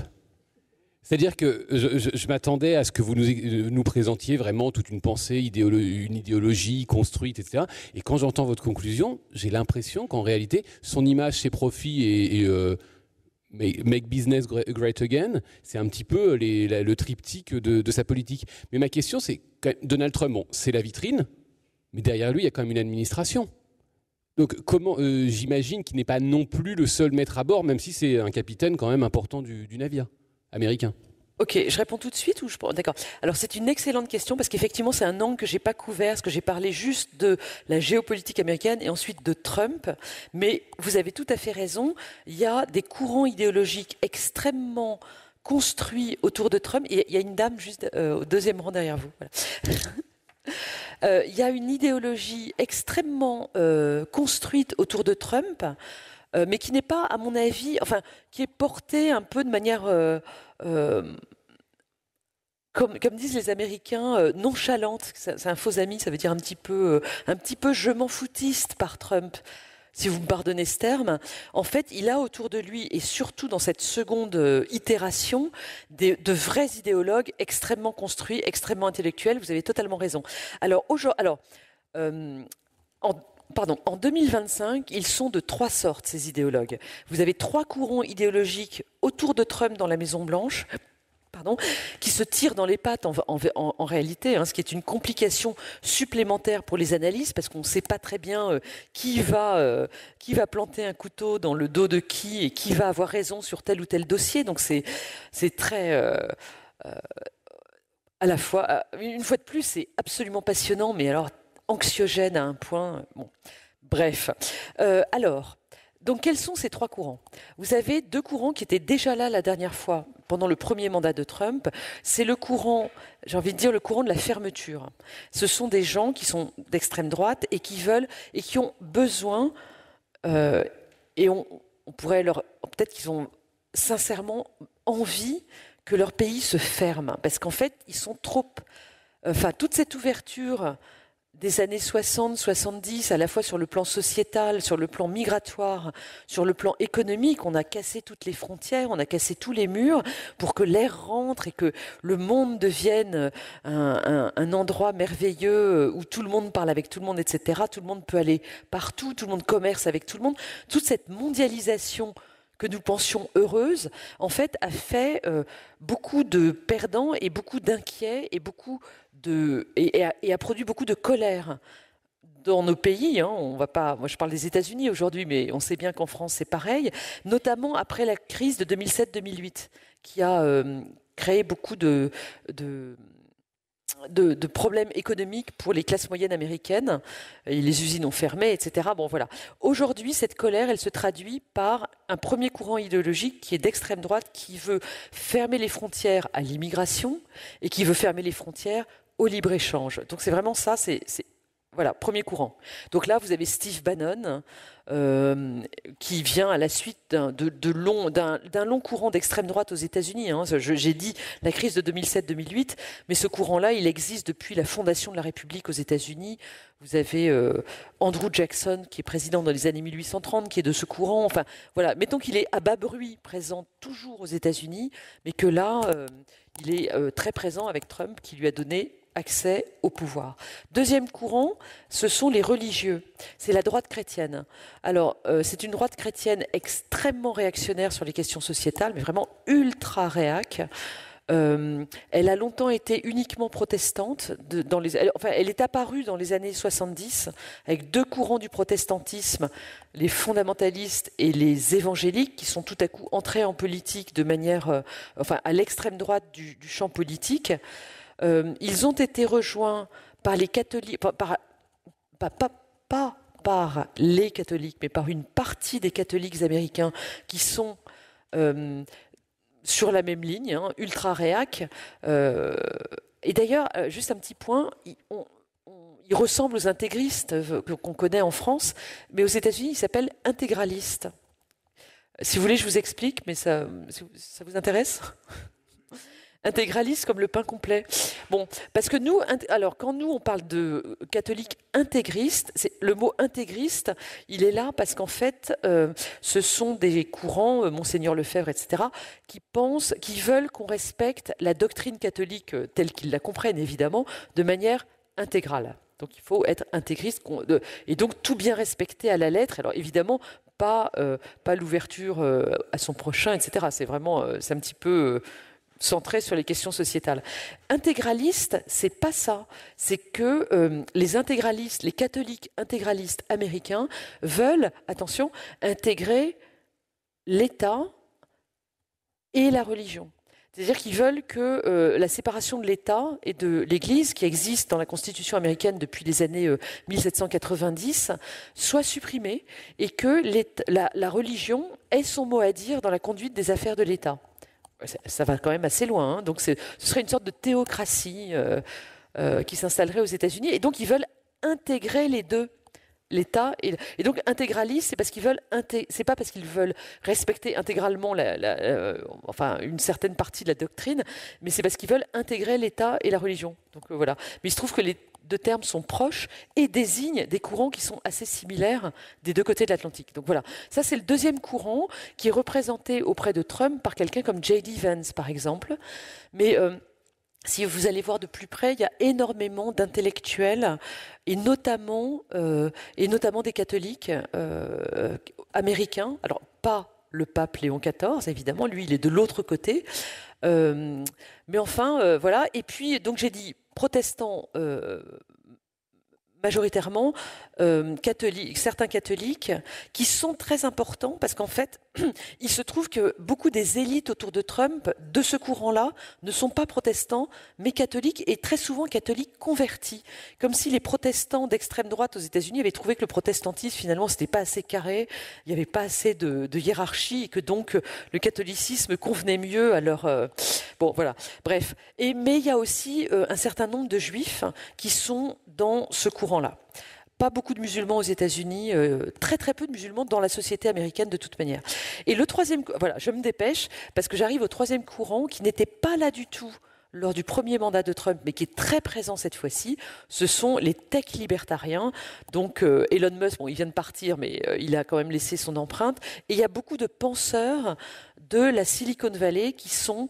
C'est-à-dire que je m'attendais à ce que vous nous présentiez vraiment toute une pensée, une idéologie construite, etc. Et quand j'entends votre conclusion, j'ai l'impression qu'en réalité, son image, ses profits et Make Business Great Again, c'est un petit peu le triptyque de sa politique. Mais ma question, c'est Donald Trump, bon, c'est la vitrine, mais derrière lui, il y a quand même une administration. Donc comment, j'imagine qu'il n'est pas non plus le seul maître à bord, même si c'est un capitaine quand même important du navire américain. Ok, je réponds tout de suite ou D'accord. Alors c'est une excellente question parce qu'effectivement c'est un angle que j'ai pas couvert, parce que j'ai parlé juste de la géopolitique américaine et ensuite de Trump. Mais vous avez tout à fait raison. Il y a des courants idéologiques extrêmement construits autour de Trump. Et il y a une dame juste au deuxième rang derrière vous. Voilà. Il y a une idéologie extrêmement construite autour de Trump. Mais qui n'est pas, à mon avis, enfin, qui est portée un peu de manière comme disent les Américains, nonchalante. C'est un faux ami, ça veut dire un petit peu je m'en foutiste par Trump. Si vous me pardonnez ce terme, en fait, il a autour de lui, et surtout dans cette seconde itération, de vrais idéologues extrêmement construits, extrêmement intellectuels. Vous avez totalement raison. Alors, en 2025, ils sont de 3 sortes, ces idéologues. Vous avez 3 courants idéologiques autour de Trump dans la Maison-Blanche, qui se tirent dans les pattes en réalité, ce qui est une complication supplémentaire pour les analystes, parce qu'on ne sait pas très bien qui va planter un couteau dans le dos de qui et qui va avoir raison sur tel ou tel dossier. Donc c'est très... à la fois, une fois de plus, c'est absolument passionnant, mais alors anxiogène à un point. Bon, bref. Donc, quels sont ces 3 courants? Vous avez 2 courants qui étaient déjà là la dernière fois, pendant le premier mandat de Trump. C'est le courant, j'ai envie de dire, le courant de la fermeture. Ce sont des gens qui sont d'extrême droite et qui veulent et qui ont besoin, et on pourrait peut-être qu'ils ont sincèrement envie que leur pays se ferme, parce qu'en fait, ils sont trop... toute cette ouverture des années 60, 70, à la fois sur le plan sociétal, sur le plan migratoire, sur le plan économique, on a cassé toutes les frontières, on a cassé tous les murs pour que l'air rentre et que le monde devienne un endroit merveilleux où tout le monde parle avec tout le monde, etc. Tout le monde peut aller partout, tout le monde commerce avec tout le monde. Toute cette mondialisation que nous pensions heureuse, en fait, a fait beaucoup de perdants et beaucoup d'inquiets et a produit beaucoup de colère dans nos pays. On va pas, moi je parle des États-Unis aujourd'hui, mais on sait bien qu'en France c'est pareil, notamment après la crise de 2007-2008, qui a créé beaucoup de problèmes économiques pour les classes moyennes américaines. Et les usines ont fermé, etc. Bon, voilà. Aujourd'hui, cette colère, elle se traduit par un premier courant idéologique qui est d'extrême droite, qui veut fermer les frontières à l'immigration et qui veut fermer les frontières au libre-échange. Donc c'est vraiment ça, voilà, premier courant. Donc là, vous avez Steve Bannon, qui vient à la suite d'un long courant d'extrême droite aux États-Unis. J'ai dit la crise de 2007-2008, mais ce courant-là, il existe depuis la fondation de la République aux États-Unis. Vous avez Andrew Jackson, qui est président dans les années 1830, qui est de ce courant. Enfin, voilà. Mettons qu'il est à bas bruit présent toujours aux États-Unis, mais que là, il est très présent avec Trump, qui lui a donné accès au pouvoir. Deuxième courant, ce sont les religieux. C'est la droite chrétienne. Alors, c'est une droite chrétienne extrêmement réactionnaire sur les questions sociétales, mais vraiment ultra réac. Elle a longtemps été uniquement protestante. Elle est apparue dans les années 70 avec 2 courants du protestantisme, les fondamentalistes et les évangéliques, qui sont tout à coup entrés en politique de manière, à l'extrême droite du champ politique. Ils ont été rejoints par les catholiques, pas par les catholiques, mais par une partie des catholiques américains qui sont sur la même ligne, ultra réac. Et d'ailleurs, juste un petit point, ils ressemblent aux intégristes qu'on connaît en France, mais aux États-Unis, ils s'appellent intégralistes. Si vous voulez, je vous explique, mais ça vous intéresse ? Intégraliste comme le pain complet. Bon, parce que quand nous on parle de catholiques intégristes, le mot intégriste, il est là parce qu'en fait, ce sont des courants, Monseigneur Lefebvre, etc., qui veulent qu'on respecte la doctrine catholique telle qu'ils la comprennent évidemment, de manière intégrale. Donc il faut être intégriste et donc tout bien respecter à la lettre. Alors évidemment, pas l'ouverture à son prochain, etc. C'est un petit peu centré sur les questions sociétales. Intégraliste, c'est pas ça. C'est que les intégralistes, les catholiques intégralistes américains veulent, attention, intégrer l'État et la religion. C'est-à-dire qu'ils veulent que la séparation de l'État et de l'Église, qui existe dans la Constitution américaine depuis les années 1790, soit supprimée et que la religion ait son mot à dire dans la conduite des affaires de l'État. Ça va quand même assez loin. Donc ce serait une sorte de théocratie qui s'installerait aux États-Unis. Et donc ils veulent intégrer les deux l'État. Et donc intégralistes, c'est parce qu'ils veulent, c'est pas parce qu'ils veulent respecter intégralement enfin une certaine partie de la doctrine, mais c'est parce qu'ils veulent intégrer l'État et la religion. Donc voilà. Mais il se trouve que les deux termes sont proches et désignent des courants qui sont assez similaires des deux côtés de l'Atlantique. Donc voilà, ça c'est le deuxième courant qui est représenté auprès de Trump par quelqu'un comme J.D. Vance par exemple. Mais si vous allez voir de plus près, il y a énormément d'intellectuels et notamment des catholiques américains. Alors pas le pape Léon XIV, évidemment, lui il est de l'autre côté. Mais enfin, voilà. Et puis, donc j'ai dit protestants majoritairement, certains catholiques, qui sont très importants parce qu'en fait, il se trouve que beaucoup des élites autour de Trump, de ce courant-là, ne sont pas protestants, mais catholiques, et très souvent catholiques convertis. Comme si les protestants d'extrême droite aux États-Unis avaient trouvé que le protestantisme, finalement, c'était pas assez carré, il n'y avait pas assez de hiérarchie, et que donc le catholicisme convenait mieux à leur... Bon, voilà. Bref. Mais il y a aussi un certain nombre de juifs qui sont dans ce courant-là. Pas beaucoup de musulmans aux États-Unis, très très peu de musulmans dans la société américaine de toute manière. Et le troisième, voilà, je me dépêche parce que j'arrive au troisième courant qui n'était pas là du tout lors du premier mandat de Trump, mais qui est très présent cette fois-ci. Ce sont les tech libertariens. Donc Elon Musk, bon, il vient de partir, mais il a quand même laissé son empreinte. Et il y a beaucoup de penseurs de la Silicon Valley qui sont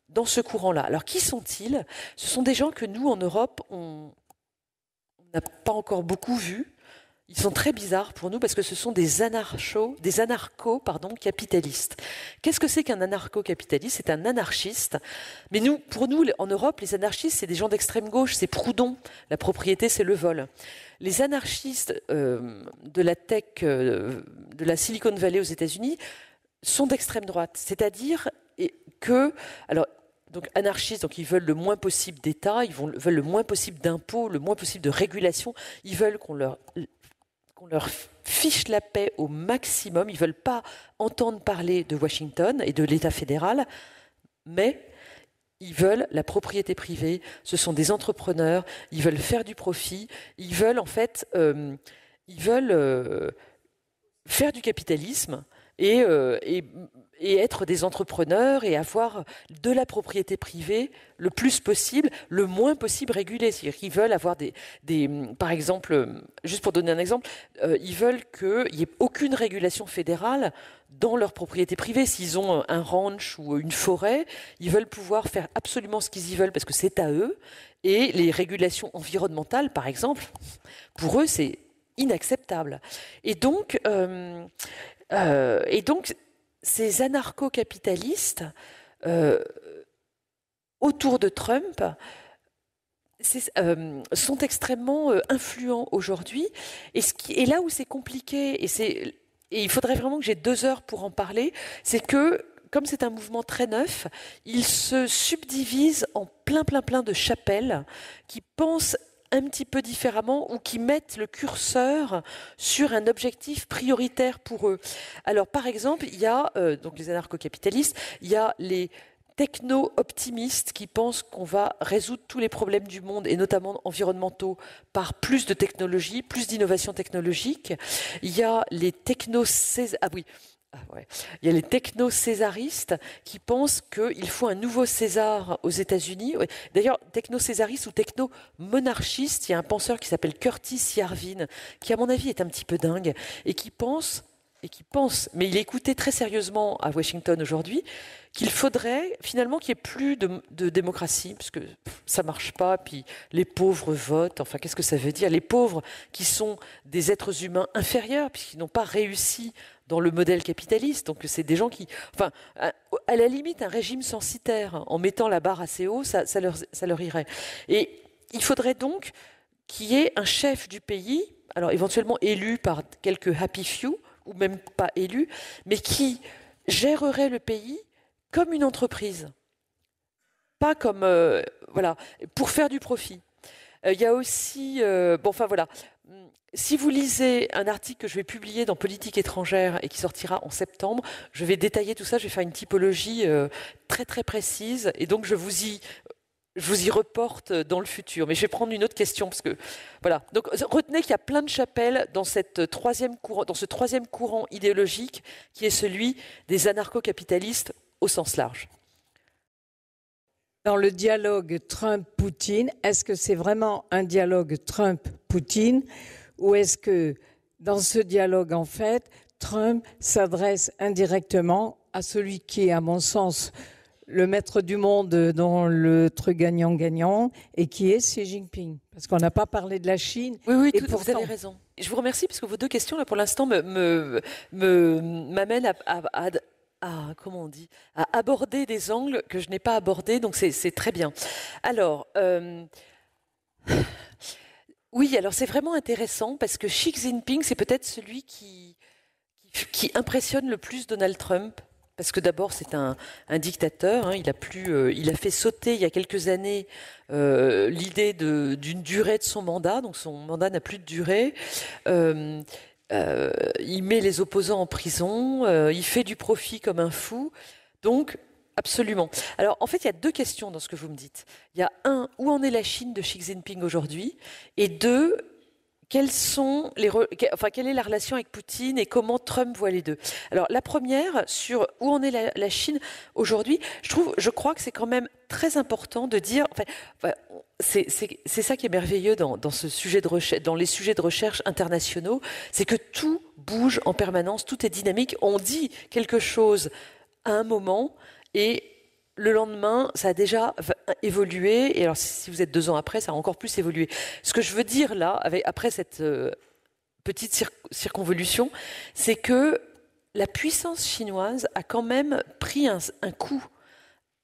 dans ce courant-là. Alors qui sont-ils? Ce sont des gens que nous, en Europe, on n'a pas encore beaucoup vus. Ils sont très bizarres pour nous parce que ce sont des anarcho-capitalistes. Qu'est-ce que c'est qu'un anarcho-capitaliste? C'est un anarchiste. Mais pour nous, en Europe, les anarchistes, c'est des gens d'extrême gauche, c'est Proudhon. La propriété, c'est le vol. Les anarchistes de la tech, de la Silicon Valley aux États-Unis, sont d'extrême droite. C'est-à-dire que... Alors, donc anarchistes, donc ils veulent le moins possible d'État, veulent le moins possible d'impôts, le moins possible de régulation. Ils veulent qu'on leur fiche la paix au maximum. Ils ne veulent pas entendre parler de Washington et de l'État fédéral, mais ils veulent la propriété privée. Ce sont des entrepreneurs. Ils veulent faire du profit. Ils veulent en fait, faire du capitalisme et être des entrepreneurs et avoir de la propriété privée le plus possible, le moins possible régulée. C'est-à-dire qu'ils veulent avoir par exemple, juste pour donner un exemple, ils veulent qu'il n'y ait aucune régulation fédérale dans leur propriété privée. S'ils ont un ranch ou une forêt, ils veulent pouvoir faire absolument ce qu'ils y veulent parce que c'est à eux. Et les régulations environnementales, par exemple, pour eux, c'est inacceptable. Et donc ces anarcho-capitalistes autour de Trump sont extrêmement influents aujourd'hui. Et là où c'est compliqué, et il faudrait vraiment que j'ai 2 heures pour en parler, c'est que, comme c'est un mouvement très neuf, il se subdivise en plein de chapelles qui pensent un petit peu différemment ou qui mettent le curseur sur un objectif prioritaire pour eux. Alors, par exemple, il y a donc les anarcho-capitalistes, il y a les techno-optimistes qui pensent qu'on va résoudre tous les problèmes du monde, et notamment environnementaux, par plus de technologie, plus d'innovation technologique. Il y a les il y a les techno-césaristes qui pensent qu'il faut un nouveau César aux États-Unis. D'ailleurs, techno-césariste ou techno-monarchiste, il y a un penseur qui s'appelle Curtis Yarvin, qui à mon avis est un petit peu dingue, et qui pense, mais il est écouté très sérieusement à Washington aujourd'hui, qu'il faudrait finalement qu'il n'y ait plus de démocratie, parce que ça ne marche pas, puis les pauvres votent, enfin qu'est-ce que ça veut dire? Les pauvres qui sont des êtres humains inférieurs, puisqu'ils n'ont pas réussi dans le modèle capitaliste, donc c'est des gens qui... Enfin, à la limite, un régime censitaire, en mettant la barre assez haut, ça leur irait. Et il faudrait donc qu'il y ait un chef du pays, alors éventuellement élu par quelques happy few, ou même pas élu, mais qui gérerait le pays comme une entreprise, pas comme pour faire du profit. Il y a aussi, voilà. Si vous lisez un article que je vais publier dans Politique étrangère et qui sortira en septembre, je vais détailler tout ça. Je vais faire une typologie très très précise, et donc je vous y je vous y reporte dans le futur. Mais je vais prendre une autre question parce que voilà. Donc retenez qu'il y a plein de chapelles dans ce troisième courant idéologique qui est celui des anarcho-capitalistes au sens large. Dans le dialogue Trump-Poutine, est-ce que c'est vraiment un dialogue Trump-Poutine ou est-ce que dans ce dialogue, en fait, Trump s'adresse indirectement à celui qui est, à mon sens, le maître du monde dans le truc gagnant-gagnant et qui est Xi Jinping? Parce qu'on n'a pas parlé de la Chine. Oui, vous avez raison. Je vous remercie parce que vos deux questions, là, pour l'instant, m'amènent comment on dit, à aborder des angles que je n'ai pas abordés, donc c'est très bien. Alors, oui, alors c'est vraiment intéressant parce que Xi Jinping, c'est peut-être celui qui impressionne le plus Donald Trump. Parce que d'abord, c'est un dictateur. Hein, il a fait sauter il y a quelques années l'idée d'une durée de son mandat. Donc son mandat n'a plus de durée. Il met les opposants en prison. Il fait du profit comme un fou. Donc, absolument. Alors, en fait, il y a deux questions dans ce que vous me dites. Il y a un, où en est la Chine de Xi Jinping aujourd'hui? Et deux, quelle est la relation avec Poutine et comment Trump voit les deux? Alors la première, sur où en est la Chine aujourd'hui, je crois que c'est quand même très important de dire, c'est ça qui est merveilleux dans ce sujet de recherche, dans les sujets de recherche internationaux, c'est que tout bouge en permanence, tout est dynamique. On dit quelque chose à un moment et le lendemain, ça a déjà évolué, et alors si vous êtes 2 ans après, ça a encore plus évolué. Ce que je veux dire là, après cette petite circonvolution, c'est que la puissance chinoise a quand même pris un coup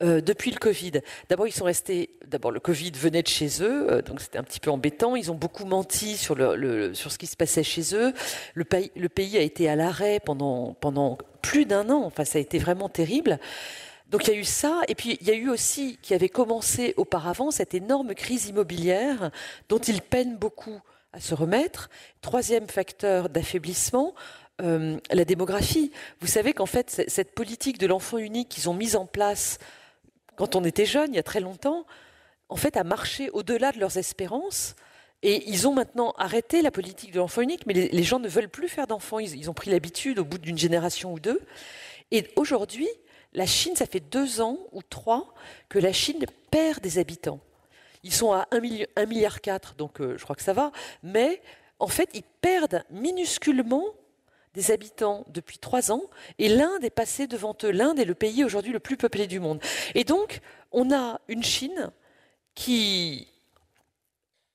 depuis le Covid. D'abord, le Covid venait de chez eux, donc c'était un petit peu embêtant. Ils ont beaucoup menti sur ce qui se passait chez eux. Le pays a été à l'arrêt pendant plus d'1 an. Enfin, ça a été vraiment terrible. Donc il y a eu ça, et puis il y a eu aussi, qui avait commencé auparavant, cette énorme crise immobilière dont ils peinent beaucoup à se remettre. Troisième facteur d'affaiblissement, la démographie. Vous savez qu'en fait, cette politique de l'enfant unique qu'ils ont mise en place quand on était jeune, il y a très longtemps, en fait a marché au-delà de leurs espérances. Et ils ont maintenant arrêté la politique de l'enfant unique, mais les gens ne veulent plus faire d'enfants. Ils ont pris l'habitude au bout d'une génération ou deux. Et aujourd'hui, la Chine, ça fait 2 ans ou 3 que la Chine perd des habitants. Ils sont à 1,4 milliard, donc je crois que ça va. Mais en fait, ils perdent minusculement des habitants depuis 3 ans. Et l'Inde est passée devant eux. L'Inde est le pays aujourd'hui le plus peuplé du monde. Et donc, on a une Chine qui...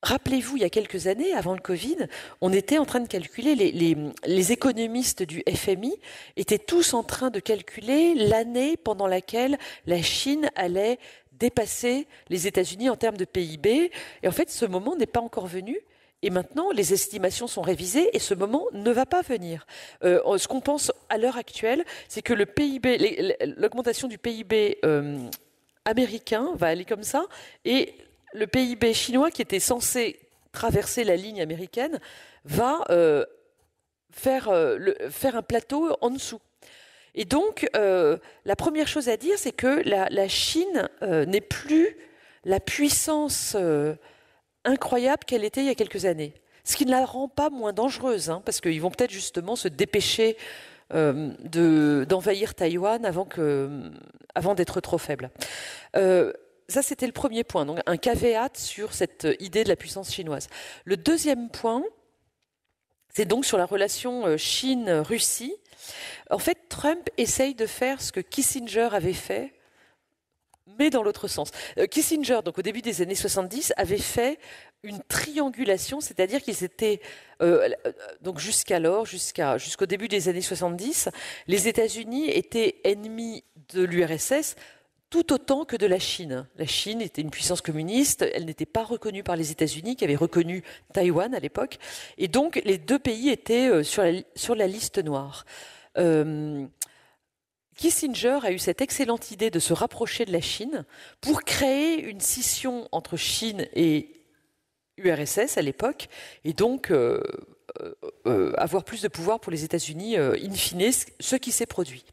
Rappelez-vous, il y a quelques années, avant le Covid, on était en train de calculer, les économistes du FMI étaient tous en train de calculer l'année pendant laquelle la Chine allait dépasser les États-Unis en termes de PIB. Et en fait, ce moment n'est pas encore venu. Et maintenant, les estimations sont révisées et ce moment ne va pas venir. Ce qu'on pense à l'heure actuelle, c'est que le PIB, l'augmentation du PIB américain va aller comme ça et le PIB chinois, qui était censé traverser la ligne américaine, va faire un plateau en dessous. Et donc, la première chose à dire, c'est que la Chine n'est plus la puissance incroyable qu'elle était il y a quelques années. Ce qui ne la rend pas moins dangereuse, hein, parce qu'ils vont peut-être justement se dépêcher d'envahir Taïwan avant d'être trop faibles. Ça, c'était le premier point, donc un caveat sur cette idée de la puissance chinoise. Le deuxième point, c'est donc sur la relation Chine-Russie. En fait, Trump essaye de faire ce que Kissinger avait fait, mais dans l'autre sens. Kissinger, donc au début des années 70, avait fait une triangulation, c'est-à-dire qu'ils étaient, donc jusqu'au début des années 70, les États-Unis étaient ennemis de l'URSS, tout autant que de la Chine. La Chine était une puissance communiste, elle n'était pas reconnue par les États-Unis, qui avaient reconnu Taïwan à l'époque, et donc les deux pays étaient sur la liste noire. Kissinger a eu cette excellente idée de se rapprocher de la Chine pour créer une scission entre Chine et URSS à l'époque, et donc avoir plus de pouvoir pour les États-Unis, in fine, ce qui s'est produit.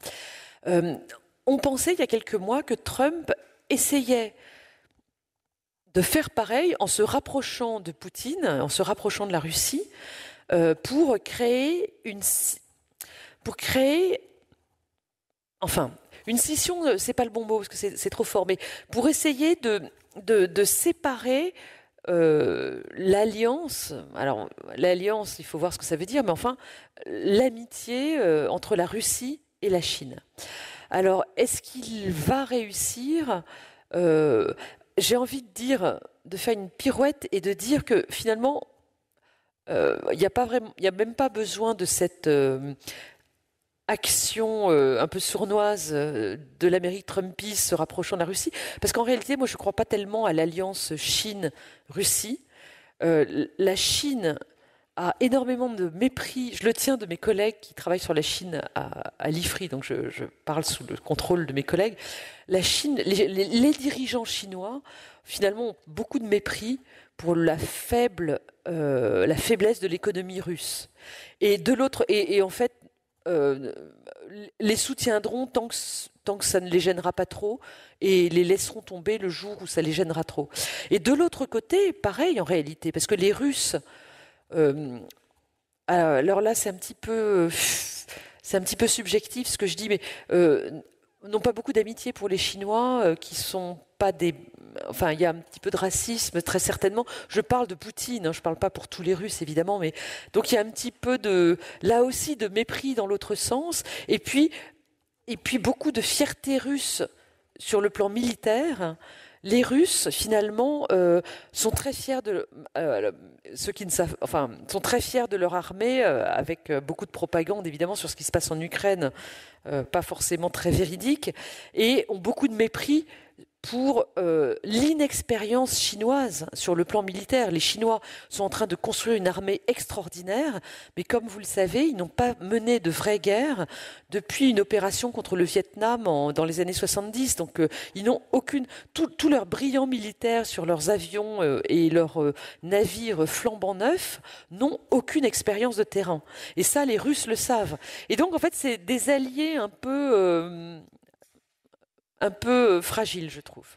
On pensait il y a quelques mois que Trump essayait de faire pareil en se rapprochant de Poutine, en se rapprochant de la Russie, pour créer une scission, c'est pas le bon mot parce que c'est trop fort, mais pour essayer de séparer l'alliance. Alors l'alliance, il faut voir ce que ça veut dire, mais enfin l'amitié entre la Russie et la Chine. Alors est-ce qu'il va réussir? J'ai envie de dire, de faire une pirouette et de dire que finalement, il n'y a même pas besoin de cette action un peu sournoise de l'Amérique trumpiste se rapprochant de la Russie, parce qu'en réalité, moi, je ne crois pas tellement à l'alliance Chine-Russie. La Chine a énormément de mépris. Je le tiens de mes collègues qui travaillent sur la Chine à l'IFRI, donc je parle sous le contrôle de mes collègues. La Chine, les dirigeants chinois, finalement, ont beaucoup de mépris pour la faiblesse de l'économie russe. Et de l'autre, et en fait, les soutiendront tant que ça ne les gênera pas trop et les laisseront tomber le jour où ça les gênera trop. Et de l'autre côté, pareil en réalité, parce que les Russes, alors là c'est un petit peu subjectif ce que je dis, mais n'ont pas beaucoup d'amitié pour les Chinois qui sont pas des... Enfin, il y a un petit peu de racisme, très certainement. Je parle de Poutine, hein, je ne parle pas pour tous les Russes, évidemment, mais donc il y a un petit peu là aussi, de mépris dans l'autre sens, et puis beaucoup de fierté russe sur le plan militaire. Les Russes, finalement, sont très fiers de ceux qui ne savent, enfin, sont très fiers de leur armée, avec beaucoup de propagande évidemment sur ce qui se passe en Ukraine, pas forcément très véridique, et ont beaucoup de mépris pour l'inexpérience chinoise sur le plan militaire. Les Chinois sont en train de construire une armée extraordinaire, mais comme vous le savez, ils n'ont pas mené de vraie guerre depuis une opération contre le Vietnam dans les années 70. Donc ils n'ont aucune... Tous leurs brillants militaires sur leurs avions et leurs navires flambant neufs n'ont aucune expérience de terrain. Et ça, les Russes le savent. Et donc, en fait, c'est des alliés un peu fragile, je trouve.